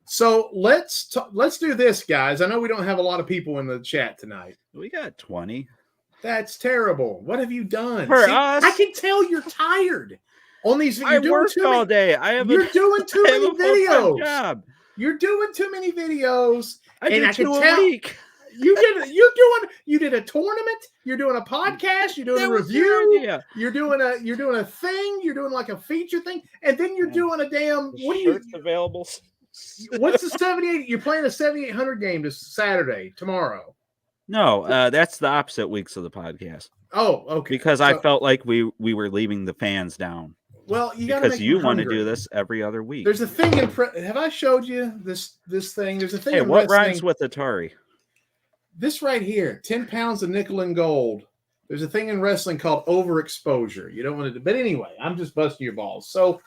So let's do this, guys. I know we don't have a lot of people in the chat tonight. We got 20. That's terrible. What have you done? For us? I can tell you're tired. On these, I worked all day. You're doing too many videos. Job. You're doing too many videos. I can tell week. You did a tournament. You're doing a podcast. You're doing a review. You're doing a thing. You're doing like a feature thing, and then you're doing a damn. What are you available? What's the 78? You're playing a 7800 game this Saturday tomorrow. No, that's the opposite weeks of the podcast. Oh, okay. Because I felt like we were leaving the fans down. Well, because you want to do this every other week. There's a thing in have I showed you this thing? There's a thing. Hey, what rhymes with Atari? This right here, 10 pounds of nickel and gold. There's a thing in wrestling called overexposure. You don't want to, but anyway, I'm just busting your balls. So,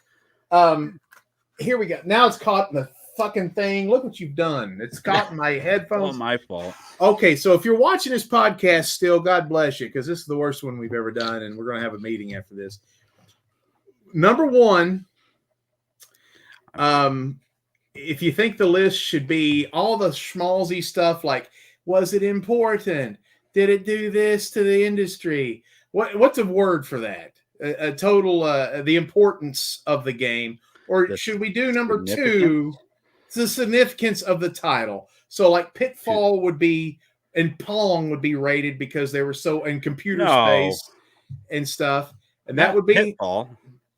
here we go. Now it's caught in the fucking thing. Look what you've done. It's caught in my headphones. All my fault. Okay, so if you're watching this podcast still, God bless you, because this is the worst one we've ever done, and we're going to have a meeting after this. Number one, if you think the list should be all the schmaltzy stuff like, was it important? Did it do this to the industry? What's a word for that? A total, the importance of the game. Or should we do number two, the significance of the title? So like Pitfall would be, and Pong would be rated because they were so in computer space and stuff. And that would be Pitfall.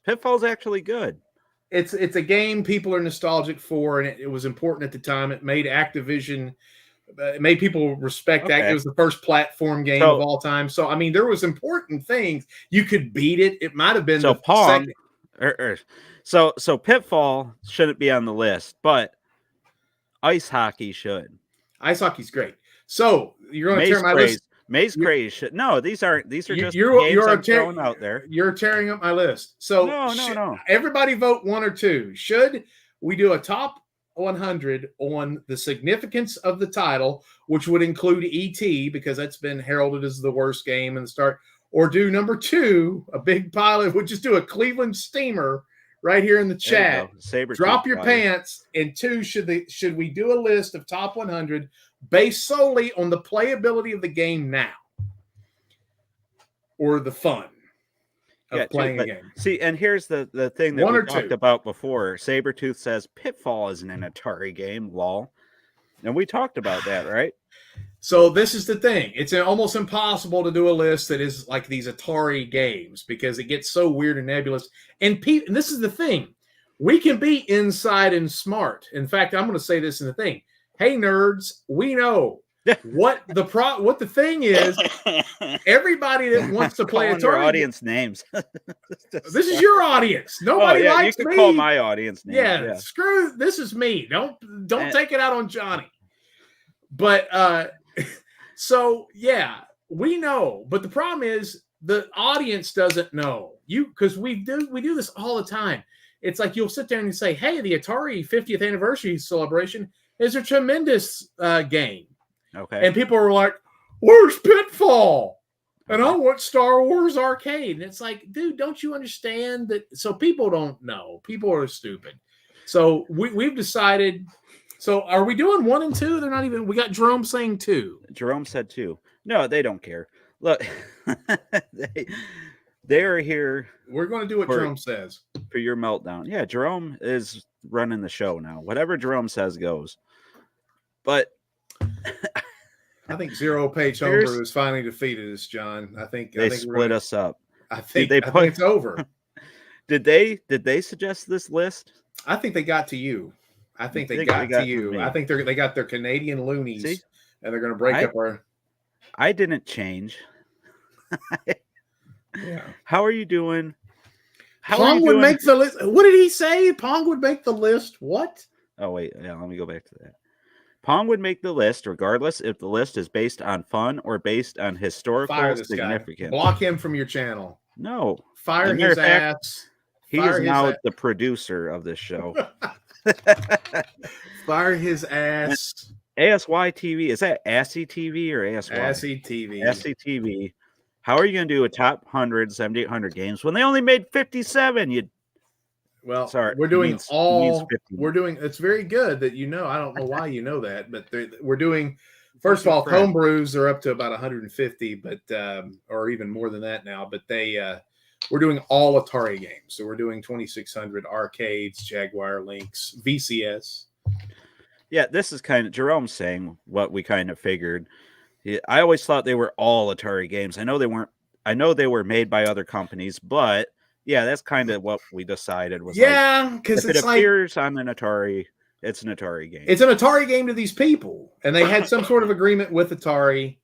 Pitfall's actually good. It's a game people are nostalgic for, and it was important at the time. It made Activision, it made people respect that. It was the first platform game of all time. So I mean, there was important things. You could beat it. It might have been the Pong. So Pitfall shouldn't be on the list, but ice hockey should. Ice hockey's great. So you're going to tear my list. Maze Craze should. No, these are just games I'm throwing out there. You're tearing up my list. So no. Everybody vote one or two. Should we do a top 100 on the significance of the title, which would include ET because that's been heralded as the worst game in the start, or do number two, a big pilot, would just do a Cleveland Steamer right here in the chat. Drop your pants. And two, should we do a list of top 100 based solely on the playability of the game now or the fun of playing a game? See, and here's the thing that we talked about before. Sabretooth says Pitfall isn't an Atari game, lol. And we talked about that, right? So this is the thing. It's almost impossible to do a list that is like these Atari games because it gets so weird and nebulous. And this is the thing. We can be inside and smart. In fact, I'm going to say this in the thing. Hey, nerds, we know what the thing is. Everybody that wants to play Atari. Audience names. This is your audience. Nobody likes me. You can call my audience name. Yeah, screw. This is me. Don't take it out on Johnny. But so yeah, we know. But the problem is the audience doesn't know. Because we do this all the time. It's like you'll sit there and you say, "Hey, the Atari 50th anniversary celebration is a tremendous game." Okay. And people were like, where's Pitfall? And I want Star Wars Arcade. And it's like, dude, don't you understand that? So people don't know. People are stupid. So we've decided. So are we doing 1 and 2? They're not even. We got Jerome saying 2. Jerome said 2. No, they don't care. Look, they are here. We're going to do what Jerome says for your meltdown. Yeah, Jerome is running the show now. Whatever Jerome says goes. But I think Zero Page Homebrew has finally defeated us, John. I think they split us up. I think it's over. Did they suggest this list? I think they got to you. I think they got to you. I think they got their Canadian loonies. See? And they're going to break up our. I didn't change. Yeah. How are you doing? Pong would make the list. What did he say? Pong would make the list. What? Oh wait, yeah. Let me go back to that. Pong would make the list regardless if the list is based on fun or based on historical significance. Block him from your channel. No. Fire his ass. He is now the producer of this show. Fire his ass. ASY TV. Is that ASY TV or ASY? ASY TV. ASY TV. How are you going to do a top 100, 7,800 games when they only made 57? Well, sorry, we're doing it's very good that you know. I don't know why you know that, but we're doing, first of all, homebrews are up to about 150, but or even more than that now. But we're doing all Atari games. So we're doing 2600 arcades, Jaguar Lynx, VCS. Yeah, this is kind of Jerome saying what we kind of figured. I always thought they were all Atari games. I know they weren't. I know they were made by other companies, but yeah, that's kind of what we decided was. Yeah, because it appears on an Atari, it's an Atari game. It's an Atari game to these people, and they had some sort of agreement with Atari,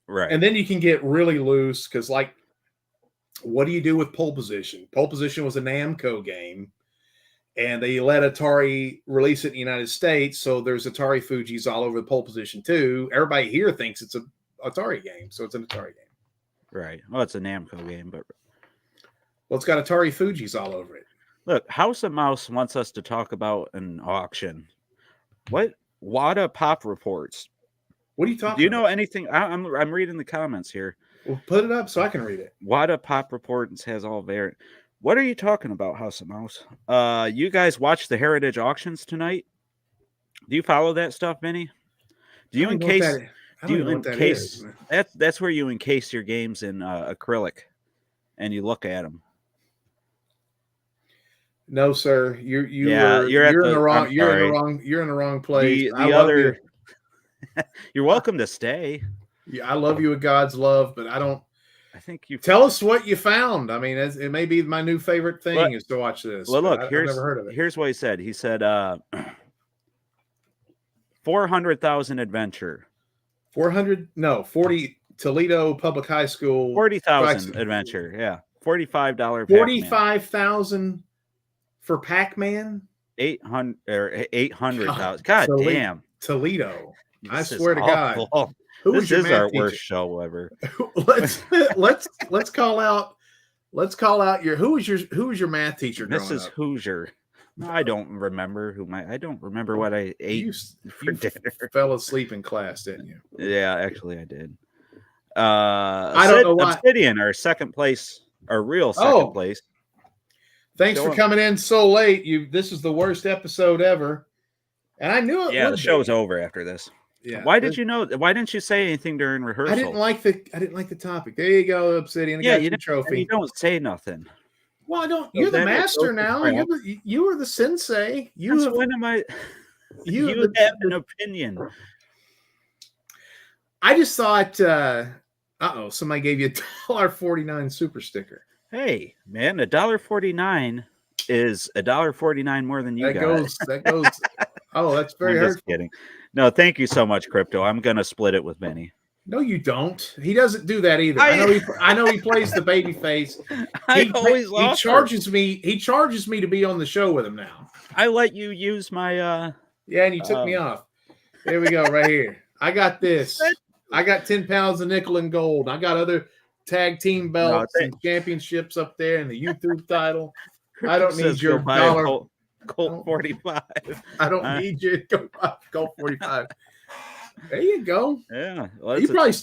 right? And then you can get really loose because, like, what do you do with Pole Position? Pole Position was a Namco game, and they let Atari release it in the United States. So there's Atari Fujis all over the Pole Position too. Everybody here thinks it's an Atari game, so it's an Atari game. Right. Well, it's a Namco game, but it's got Atari Fujis all over it. Look, House of Mouse wants us to talk about an auction. What WADA Pop reports? What are you talking about? Do you know anything? I'm reading the comments here. Well, put it up so I can read it. WADA Pop reports has all variant. What are you talking about, House of Mouse? You guys watch the Heritage auctions tonight? Do you follow that stuff, Vinny? Do you encase? Do you encase? That's where you encase your games in acrylic, and you look at them. No, sir. You're in the wrong place. You're welcome to stay. Yeah, I love you with God's love, but I don't. I think you tell us what you found. I mean, it may be my new favorite thing is to watch this. Well, look, I've never heard of it. Here's what he said. He said 400,000 adventure. 40 Toledo Public High School. 40,000 adventure. Yeah, $45. 45,000 for Pac-Man. 800,000. God damn, Toledo! I swear to God. This is our worst show ever. let's call out your who was your math teacher? Mrs. Hoosier. I don't remember I don't remember what I ate for dinner. Fell asleep in class, didn't you? Yeah, actually I did. I don't know why. Obsidian, our second place, our real second place. Thanks for coming in so late. This is the worst episode ever. And I knew it. Yeah, the show's over after this. Yeah. Why did you know? Why didn't you say anything during rehearsal? I didn't like the topic. There you go, Obsidian. I got your trophy. You don't say nothing. Well, I don't. You're the master now. You are the sensei. You have an opinion. I just thought. Somebody gave you $1.49 super sticker. Hey, man, $1.49 is $1.49 more than you got. That goes. Oh, that's very hurtful. Just kidding. No, thank you so much, Crypto. I'm gonna split it with Benny. No, you don't. He doesn't do that either. I know he plays the baby face. He charges me to be on the show with him now. I let you use my Yeah, and you took me off. There we go, right here. I got this. I got 10 pounds of nickel and gold. I got other tag team belts and championships up there and the YouTube title. I don't need your dollar. Colt 45. I don't need you to go Colt 45. There you go. Yeah, well, you probably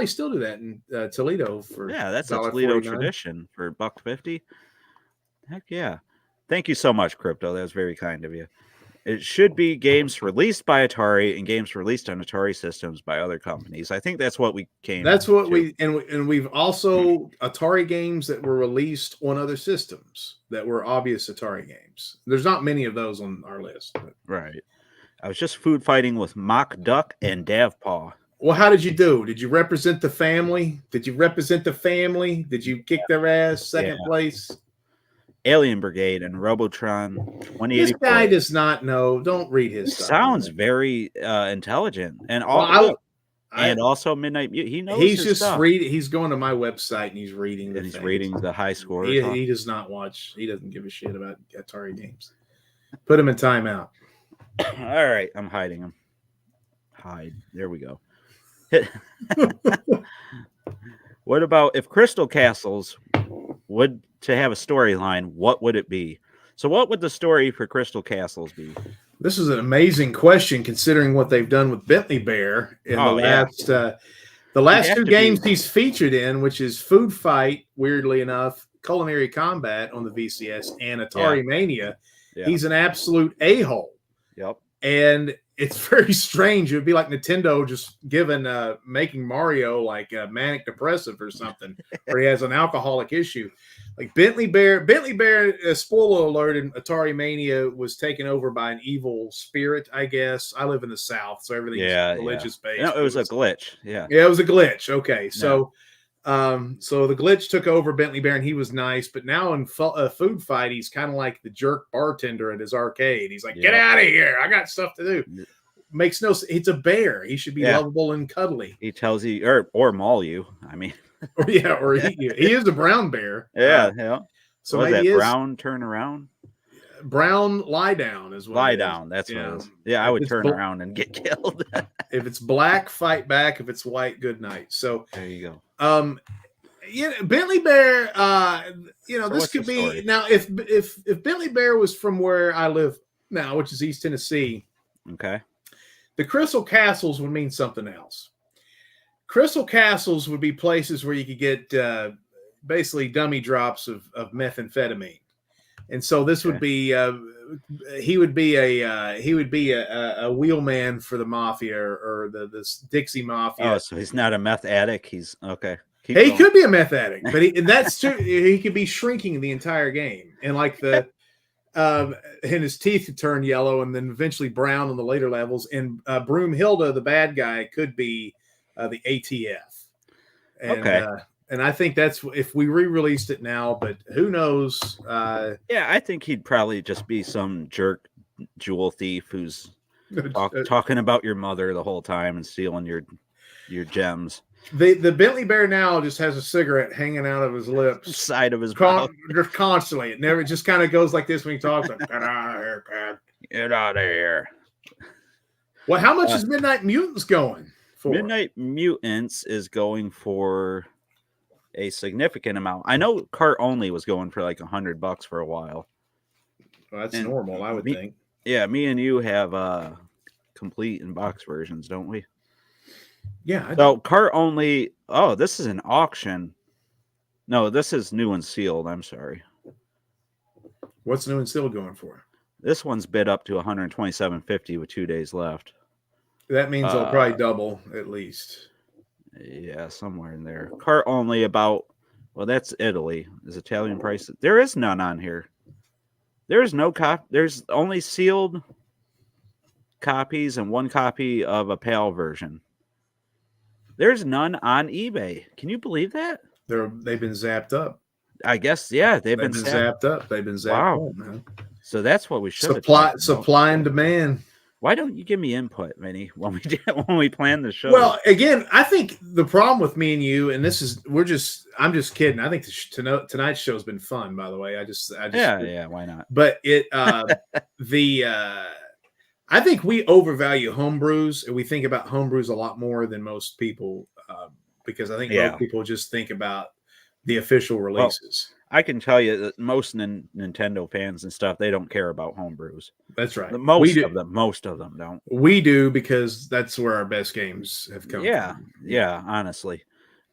still do that in Toledo for that's a Toledo tradition for $1.50. Heck yeah! Thank you so much, Crypto. That was very kind of you. It should be games released by Atari and games released on Atari systems by other companies. I think that's what we came. That's what we've also Atari games that were released on other systems that were obvious Atari games. There's not many of those on our list. But. Right. I was just food fighting with Mock Duck and Davpaw. Well, how did you do? Did you represent the family? Did you kick their ass? Second place? Alien Brigade and Robotron 2084. This guy does not know. Don't read his stuff. Sounds very intelligent. And also Midnight Mute. He knows he's his just reading. He's going to my website and he's reading. And he's reading the high score. He does not watch. He doesn't give a shit about Atari games. Put him in timeout. All right. I'm hiding him. Hide. There we go. What about if Crystal Castles would to have a storyline, what would it be? So what would the story for Crystal Castles be? This is an amazing question considering what they've done with Bentley Bear in the last two games he's featured in, which is Food Fight, weirdly enough, Culinary Combat on the VCS, and Atari Mania. Yeah. He's an absolute a-hole. Yep. And it's very strange. It would be like Nintendo just making Mario like a manic depressive or something, or he has an alcoholic issue. Like Bentley Bear, spoiler alert, in Atari Mania was taken over by an evil spirit, I guess. I live in the South, so everything's religious based. No, it was a glitch. Yeah, it was a glitch. Okay, so so the glitch took over Bentley Bear, and he was nice. But now in Food Fight, he's kind of like the jerk bartender at his arcade. He's like, "Get out of here! I got stuff to do." Makes no sense. It's a bear. He should be lovable and cuddly. He tells you, or maul you. I mean. or he is a brown bear. Yeah. So what maybe is that, brown turn around? Brown lie down is what lie down. That's what it is. Yeah, I would turn around and get killed. If it's black, fight back. If it's white, good night. So there you go. Bentley Bear. This could be story? Now. If Bentley Bear was from where I live now, which is East Tennessee, okay, the Crystal Castles would mean something else. Crystal Castles would be places where you could get basically dummy drops of methamphetamine, and so this would be he would be a wheelman for the mafia or the Dixie Mafia. Oh, so he's not a meth addict. He's okay. He could be a meth addict, but that's true. He could be shrinking the entire game, and like and his teeth could turn yellow and then eventually brown on the later levels. And Broomhilda, the bad guy, could be the ATF. And, and I think that's if we re-released it now, but who knows? I think he'd probably just be some jerk jewel thief who's talking about your mother the whole time and stealing your gems. The Bentley Bear now just has a cigarette hanging out of his lips, side of his mouth, just constantly. It never just kind of goes like this when he talks. Like, get out of here, Pat. Get out of here. Well, how much is Midnight Mutants going for? Midnight Mutants is going for a significant amount. I know cart only was going for like $100 for a while. Well, that's normal, I would think. Yeah, me and you have complete and box versions, don't we? Yeah. So cart only. Oh, this is an auction. No, this is new and sealed. I'm sorry. What's new and sealed going for? This one's bid up to $127.50 with 2 days left. That means they'll probably double at least. Yeah, somewhere in there. Cart only about. Well, that's Italy. Is Italian price? There is none on here. There is no copy. There's only sealed copies and one copy of a PAL version. There's none on eBay. Can you believe that? They've been zapped up. I guess, yeah. They've been zapped up. They've been zapped up, man. So that's what we should supply and demand. Why don't you give me input, Vinny, when we plan the show? Well, again, I think the problem with me and you, and I'm just kidding. I think tonight's show has been fun, by the way. Yeah, why not? But I think we overvalue homebrews, and we think about homebrews a lot more than most people, because I think most people just think about the official releases. Well, I can tell you that most Nintendo fans and stuff, they don't care about homebrews. That's right. Most of them don't. We do, because that's where our best games have come from. Yeah, honestly.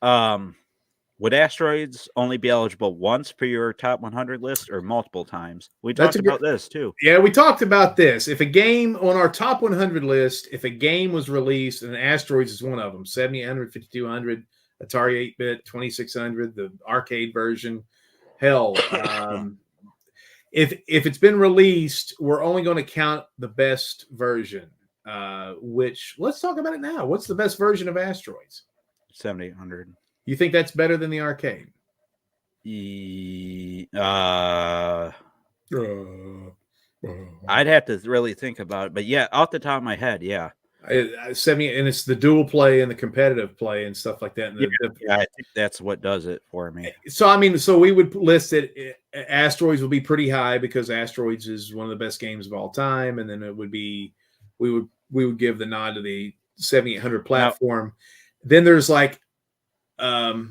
Would Asteroids only be eligible once for your top 100 list or multiple times? We talked about this too. Yeah, we talked about this. If a game on our top 100 list, if a game was released, and Asteroids is one of them, 7800, 5200, Atari 8-bit, 2600, the arcade version, hell, if it's been released, we're only going to count the best version. Which, let's talk about it now. What's the best version of Asteroids? 7800. You think that's better than the arcade? I'd have to really think about it, but yeah, off the top of my head, yeah. 70, and it's the dual play and the competitive play and stuff like that. I think that's what does it for me. So I mean, so we would list it. Asteroids would be pretty high because Asteroids is one of the best games of all time, and then it would be we would give the nod to the 7800 platform. Now, then there's like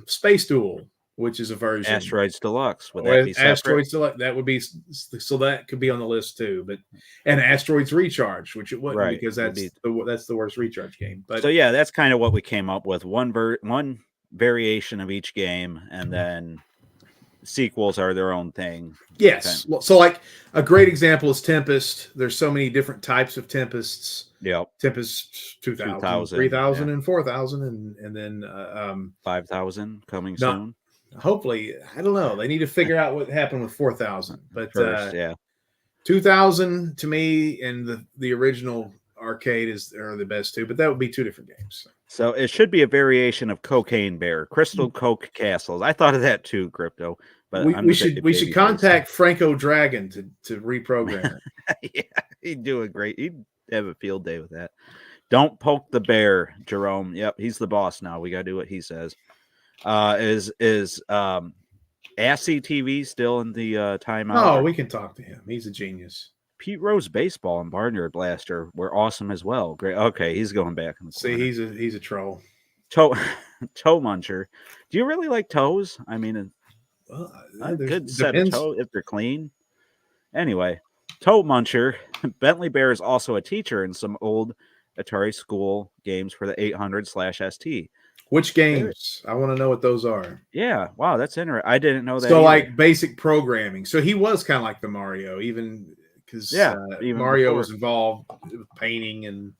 Space Duel, which is a version. Asteroids Deluxe. Would that be separate? Asteroids Deluxe, that would be, so that could be on the list too. But and Asteroids Recharge, which it wouldn't, because that's the worst recharge game. But so yeah, that's kind of what we came up with. One variation of each game, and then sequels are their own thing. Yes. So like a great example is Tempest. There's so many different types of Tempests. Yeah. Tempest 2000, 3000, and 4000, and then 5000 coming soon. Hopefully, I don't know. They need to figure out what happened with 4000. But first, 2000 to me and the original arcade are the best two, but that would be two different games. So it should be a variation of Cocaine Bear, Crystal Coke Castles. I thought of that too, Crypto. But we should contact Franco Dragon to reprogram it. Yeah, he'd do a great. He'd have a field day with that. Don't poke the bear, Jerome. Yep, he's the boss now. We got to do what he says. Is Assy TV still in the timeout? Oh, we can talk to him. He's a genius. Pete Rose Baseball and Barnyard Blaster were awesome as well. Great. Okay, he's going back. See, he's a troll. Toe Muncher. Do you really like toes? I mean, a good set of toes if they're clean. Anyway, Toe Muncher. Bentley Bear is also a teacher in some old Atari school games for the 800/ST. Which games? I want to know what those are. Yeah. Wow, that's interesting. I didn't know that. So, like basic programming. So he was kind of like the Mario, even because Mario was involved with painting and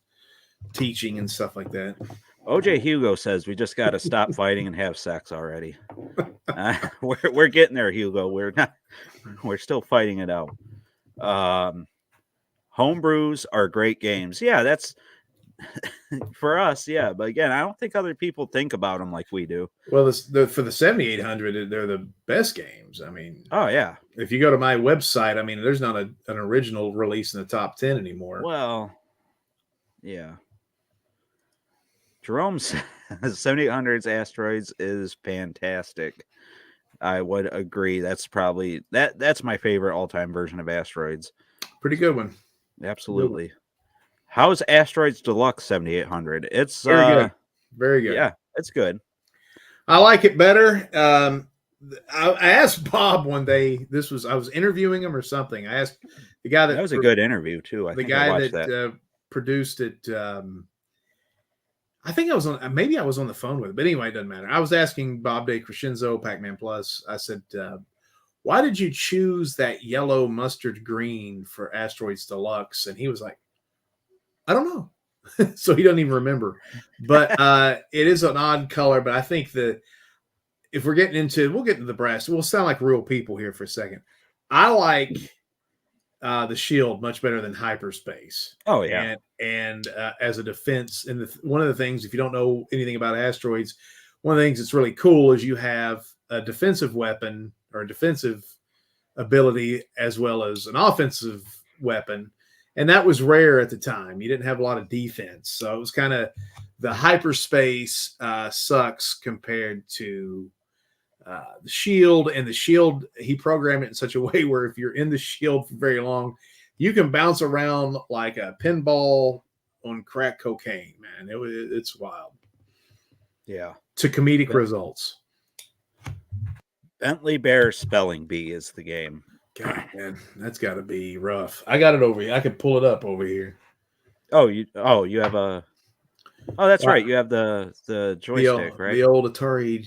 teaching and stuff like that. OJ Hugo says we just got to stop fighting and have sex already. We're getting there, Hugo. We're still fighting it out. Homebrews are great games. Yeah, that's for us. Yeah, but again, I don't think other people think about them like we do. Well, for the 7800, they're the best games. I mean, oh yeah. If you go to my website, I mean, there's not an original release in the top 10 anymore. Well, yeah. Jerome says 7800's Asteroids is fantastic. I would agree. That's probably that's my favorite all-time version of Asteroids. Pretty good one. Absolutely. Good. How's Asteroids Deluxe 7800? It's very good. Very good. Yeah, it's good. I like it better. I asked Bob one day. I was interviewing him or something. I asked the guy that was a good interview too. I think I watched that. Produced it. I think I was on. Maybe I was on the phone with it, but anyway, it doesn't matter. I was asking Bob DeCrescenzo, Pac-Man Plus. I said, "Why did you choose that yellow mustard green for Asteroids Deluxe?" And he was like, "I don't know." So he doesn't even remember. But it is an odd color. But I think that if we'll get into the brass. We'll sound like real people here for a second. I like the shield much better than hyperspace. Oh yeah, and as a defense, and one of the things, if you don't know anything about Asteroids, one of the things that's really cool is you have a defensive weapon or a defensive ability as well as an offensive weapon, and that was rare at the time. You didn't have a lot of defense, so it was kind of the hyperspace sucks compared to the shield. And the shield, he programmed it in such a way where if you're in the shield for very long, you can bounce around like a pinball on crack cocaine, man. It's wild. Yeah. To comedic results. Bentley Bear Spelling Bee is the game. God, man, that's got to be rough. I got it over here. I could pull it up over here. Oh, you have a. Oh, that's right. You have the joystick, right? The old Atari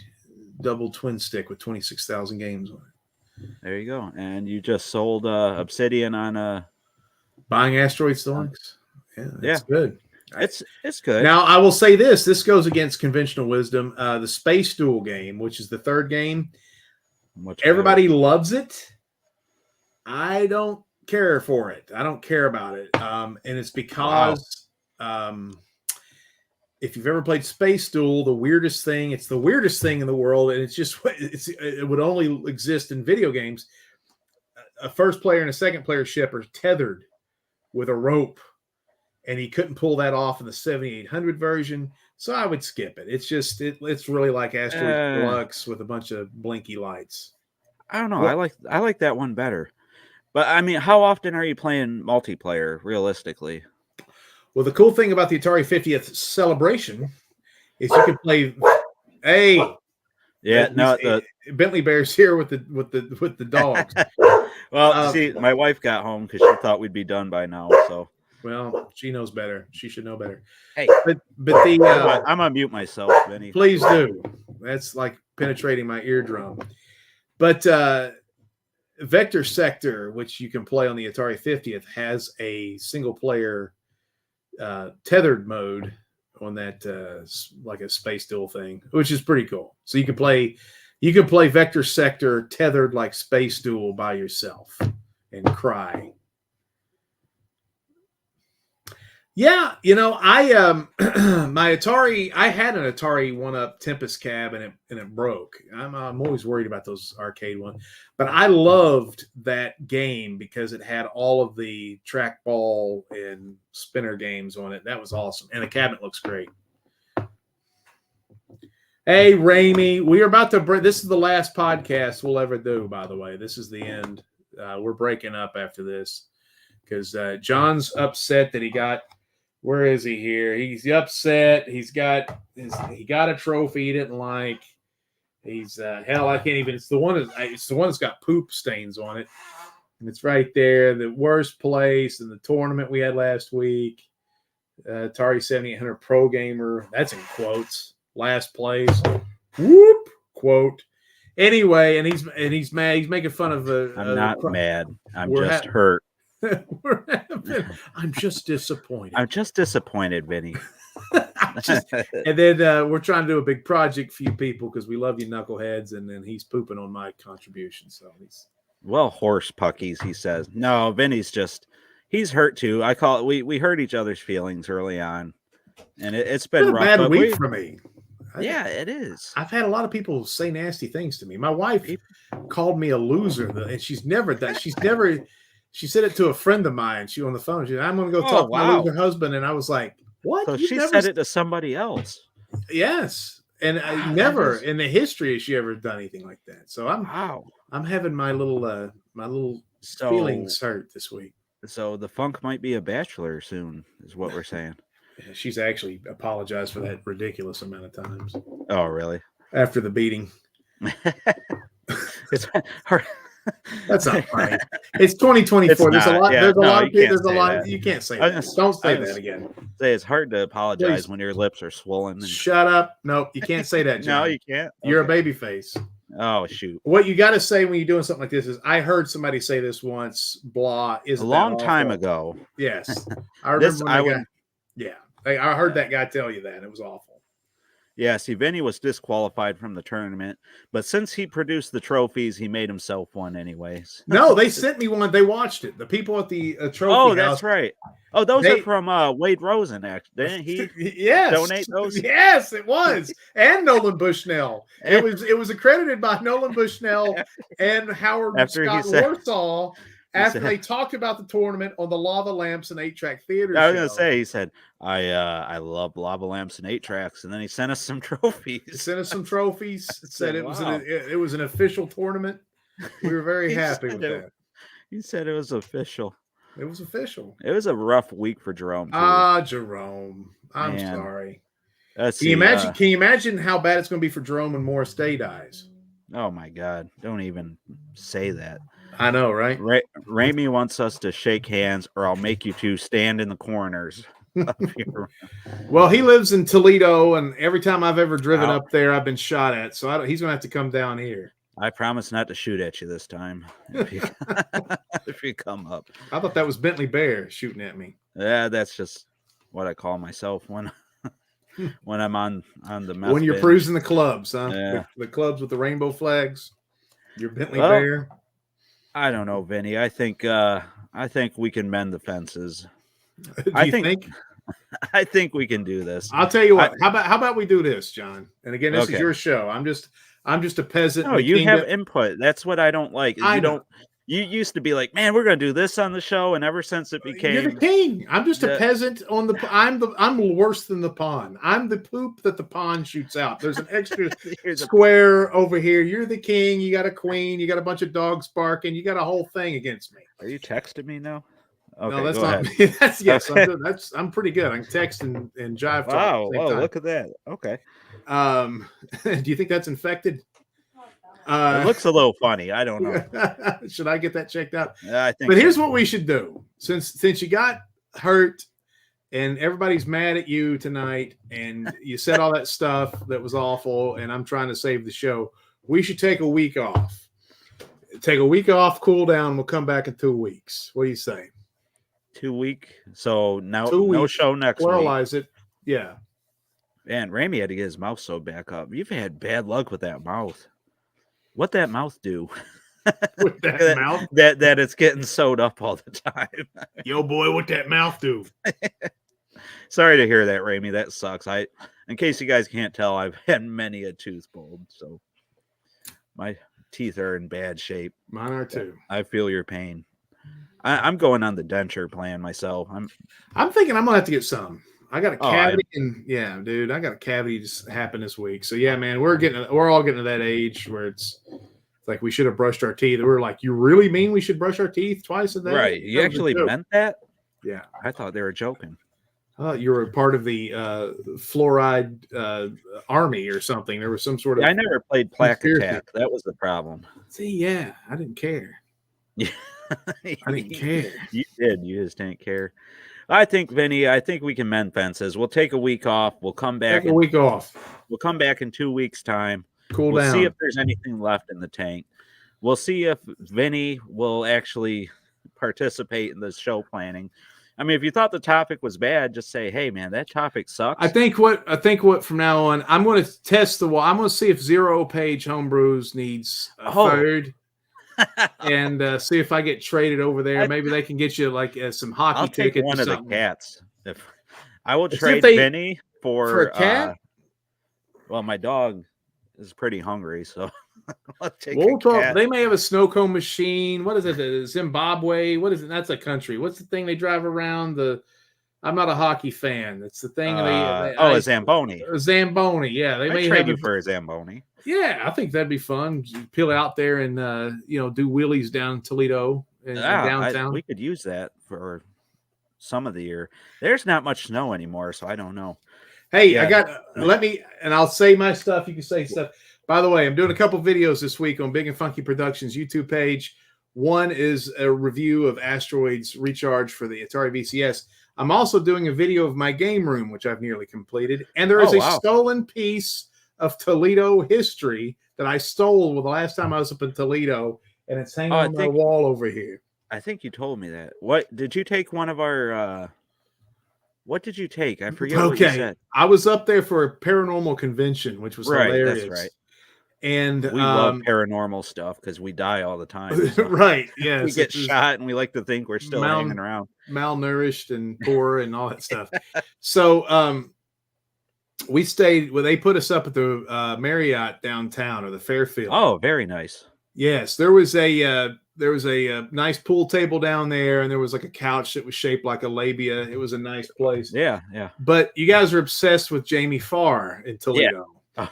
double twin stick with 26,000 games on it. There you go. And you just sold Obsidian on a buying Asteroid Stonks. Yeah, that's good. It's good. Now I will say this. This goes against conventional wisdom. The Space Duel game, which is the third game, everybody loves it. I don't care for it. I don't care about it. And it's because if you've ever played Space Duel, it's the weirdest thing in the world, and it would only exist in video games. A first player and a second player ship are tethered with a rope, and he couldn't pull that off in the 7800 version, so I would skip it. It's just it's really like Asteroid Deluxe with a bunch of blinky lights. I don't know. Well, I like that one better. But I mean, how often are you playing multiplayer realistically? Well, the cool thing about the Atari 50th celebration is you can play. Hey, yeah, Bentley Bear's here with the dogs. Well, see, my wife got home because she thought we'd be done by now. So, well, she knows better. She should know better. Hey, but the I'm gonna mute myself, Benny. Please do. That's like penetrating my eardrum. But Vector Sector, which you can play on the Atari 50th, has a single player tethered mode on that like a Space Duel thing, which is pretty cool. So you can play Vector Sector tethered like Space Duel by yourself and cry. Yeah, I my Atari, I had an Atari 1-up Tempest Cab and it broke. I'm always worried about those arcade ones, but I loved that game because it had all of the trackball and spinner games on it. That was awesome, and the cabinet looks great. Hey, Ramey, we are about to break. This is the last podcast we'll ever do, by the way. This is the end. We're breaking up after this because John's upset that he got. Where is he here? He's upset. He got a trophy he didn't like. He's hell. I can't even. It's the one that's got poop stains on it, and it's right there. The worst place in the tournament we had last week. Atari 7800 Pro Gamer. That's in quotes. Last place. Whoop quote. Anyway, and he's mad. He's making fun of the. I'm not mad. I'm just hurt. I'm just disappointed. I'm just disappointed, Vinny. And then we're trying to do a big project for you people because we love you knuckleheads, and then he's pooping on my contribution. So he's horse puckies, he says. No, Vinny's he's hurt too. I call it we hurt each other's feelings early on, and it's been rough. Bad week for me. Yeah, it is. I've had a lot of people say nasty things to me. My wife called me a loser, and she's never done. She said it to a friend of mine. She on the phone. She said, "I'm going to go talk to my loser husband." And I was like, "What?" So she said it to somebody else. Yes, and never in the history has she ever done anything like that. So I'm having my little feelings hurt this week. So the Funk might be a bachelor soon, is what we're saying. Yeah, she's actually apologized for that ridiculous amount of times. Oh, really? After the beating. It's hard. That's not funny. It's 2024. There's a lot. Yeah, there's a lot. There's a lot. That. You can't say that. Don't say that again. Say it's hard to apologize when your lips are swollen. Shut up. Nope. You can't say that, John. No, you can't. You're a baby face. Oh, shoot. What you got to say when you're doing something like this is, I heard somebody say this once, blah. Is a long time ago. Yes. I remember I heard that guy tell you that. It was awful. Yeah, see, Vinny was disqualified from the tournament, but since he produced the trophies, he made himself one anyways. No, they sent me one. They watched it. The people at the trophy house. That's right. Oh, those are from Wade Rosen, actually. Didn't he donate those? Yes, it was. And Nolan Bushnell. It was accredited by Nolan Bushnell and Howard Scott Warsaw. After they talked about the tournament on the Lava Lamps and 8-track theater. I was going to say, he said, I love Lava Lamps and 8-tracks, and then he sent us some trophies. Said it was an official tournament. We were very happy with that. He said it was official. It was official. It was a rough week for Jerome, too. Jerome. I'm sorry. Can you imagine how bad it's going to be for Jerome when Morris Day dies? Oh my God! Don't even say that. I know, right? Ramey wants us to shake hands, or I'll make you two stand in the corners. Well, he lives in Toledo, and every time I've ever driven up there, I've been shot at. So he's going to have to come down here. I promise not to shoot at you this time if you come up. I thought that was Bentley Bear shooting at me. Yeah, that's just what I call myself when I'm on the meth when you're binge. cruising the clubs, huh? Yeah. The clubs with the rainbow flags. You're Bentley Bear. I don't know, Vinny. I think we can mend the fences. I think I think we can do this. I'll tell you what. How about we do this, John? And again, this is your show. I'm just a peasant. No, you have input. That's what I don't like. You used to be like, man, we're going to do this on the show, and ever since it became, you're the king. I'm just a peasant on the. I'm worse than the pawn. I'm the poop that the pawn shoots out. There's an extra square over here. You're the king. You got a queen. You got a bunch of dogs barking. You got a whole thing against me. Are you texting me now? Okay, no, that's not me. That's yes. Okay. I'm pretty good. I can text and jive. Wow! Oh, look at that. Okay. Do you think that's infected? It looks a little funny. I don't know. Should I get that checked out? I think. But here's what we should do. Since you got hurt and everybody's mad at you tonight, and you said all that stuff that was awful, and I'm trying to save the show, we should take a week off. Take a week off, cool down. We'll come back in 2 weeks. What do you say? 2 week. So now no show next week. Pluralize it. Yeah. Man, Ramey had to get his mouth sewed back up. You've had bad luck with that mouth. What that mouth do? With that mouth? That it's getting sewed up all the time. Yo, boy, what that mouth do? Sorry to hear that, Ramey. That sucks. In case you guys can't tell, I've had many a tooth pulled, so my teeth are in bad shape. Mine are too. I feel your pain. I'm going on the denture plan myself. I'm thinking I'm gonna have to get some. I got a cavity, and yeah, dude, I got a cavity just happen this week. So yeah, man, we're all getting to that age where it's like we should have brushed our teeth. We're like, you really mean we should brush our teeth twice a day? Right? You actually meant that? Yeah, I thought they were joking. You were part of the fluoride army or something. There was some sort of. I never played Plaque Attack. That was the problem. See, yeah, I didn't care. Yeah, I didn't care. You did. You just didn't care. I think, Vinny, we can mend fences. We'll take a week off. We'll come back. Take a week off. We'll come back in 2 weeks' time. We'll down. See if there's anything left in the tank. We'll see if Vinny will actually participate in the show planning. I mean, if you thought the topic was bad, just say, "Hey, man, that topic sucks." I think what from now on, I'm going to test the wall. I'm going to see if 0-page homebrews needs a third. And see if I get traded over there. Maybe they can get you like some hockey I'll tickets. Take one of the cats. If I will trade Vinny for a cat. Well, my dog is pretty hungry, so I'll take we'll talk. Cat. They may have a snow cone machine. What is it? Zimbabwe. What is it? That's a country. What's the thing they drive around? I'm not a hockey fan. It's the thing. A Zamboni. A Zamboni. Yeah, they may trade you for a Zamboni. Yeah, I think that'd be fun. Peel out there and do wheelies down Toledo and downtown. We could use that for some of the year. There's not much snow anymore, so I don't know. Hey, yeah. I'll say my stuff. You can say stuff. By the way, I'm doing a couple videos this week on Big and Funky Productions YouTube page. One is a review of Asteroids Recharge for the Atari VCS. I'm also doing a video of my game room, which I've nearly completed. And there is a stolen piece of Toledo history that I stole the last time I was up in Toledo, and it's hanging on my wall over here. I think you told me that. What did you take? One of our what did you take? I forget what you said. I was up there for a paranormal convention, which was hilarious. That's right. And we love paranormal stuff because we die all the time. So. Right. Yeah. We get shot and we like to think we're still hanging around. Malnourished and poor and all that stuff. So we stayed they put us up at the Marriott downtown or the Fairfield. Oh, very nice. Yes. There was a nice pool table down there, and there was like a couch that was shaped like a labia. It was a nice place. Yeah, yeah. But you guys are obsessed with Jamie Farr in Toledo. Yeah.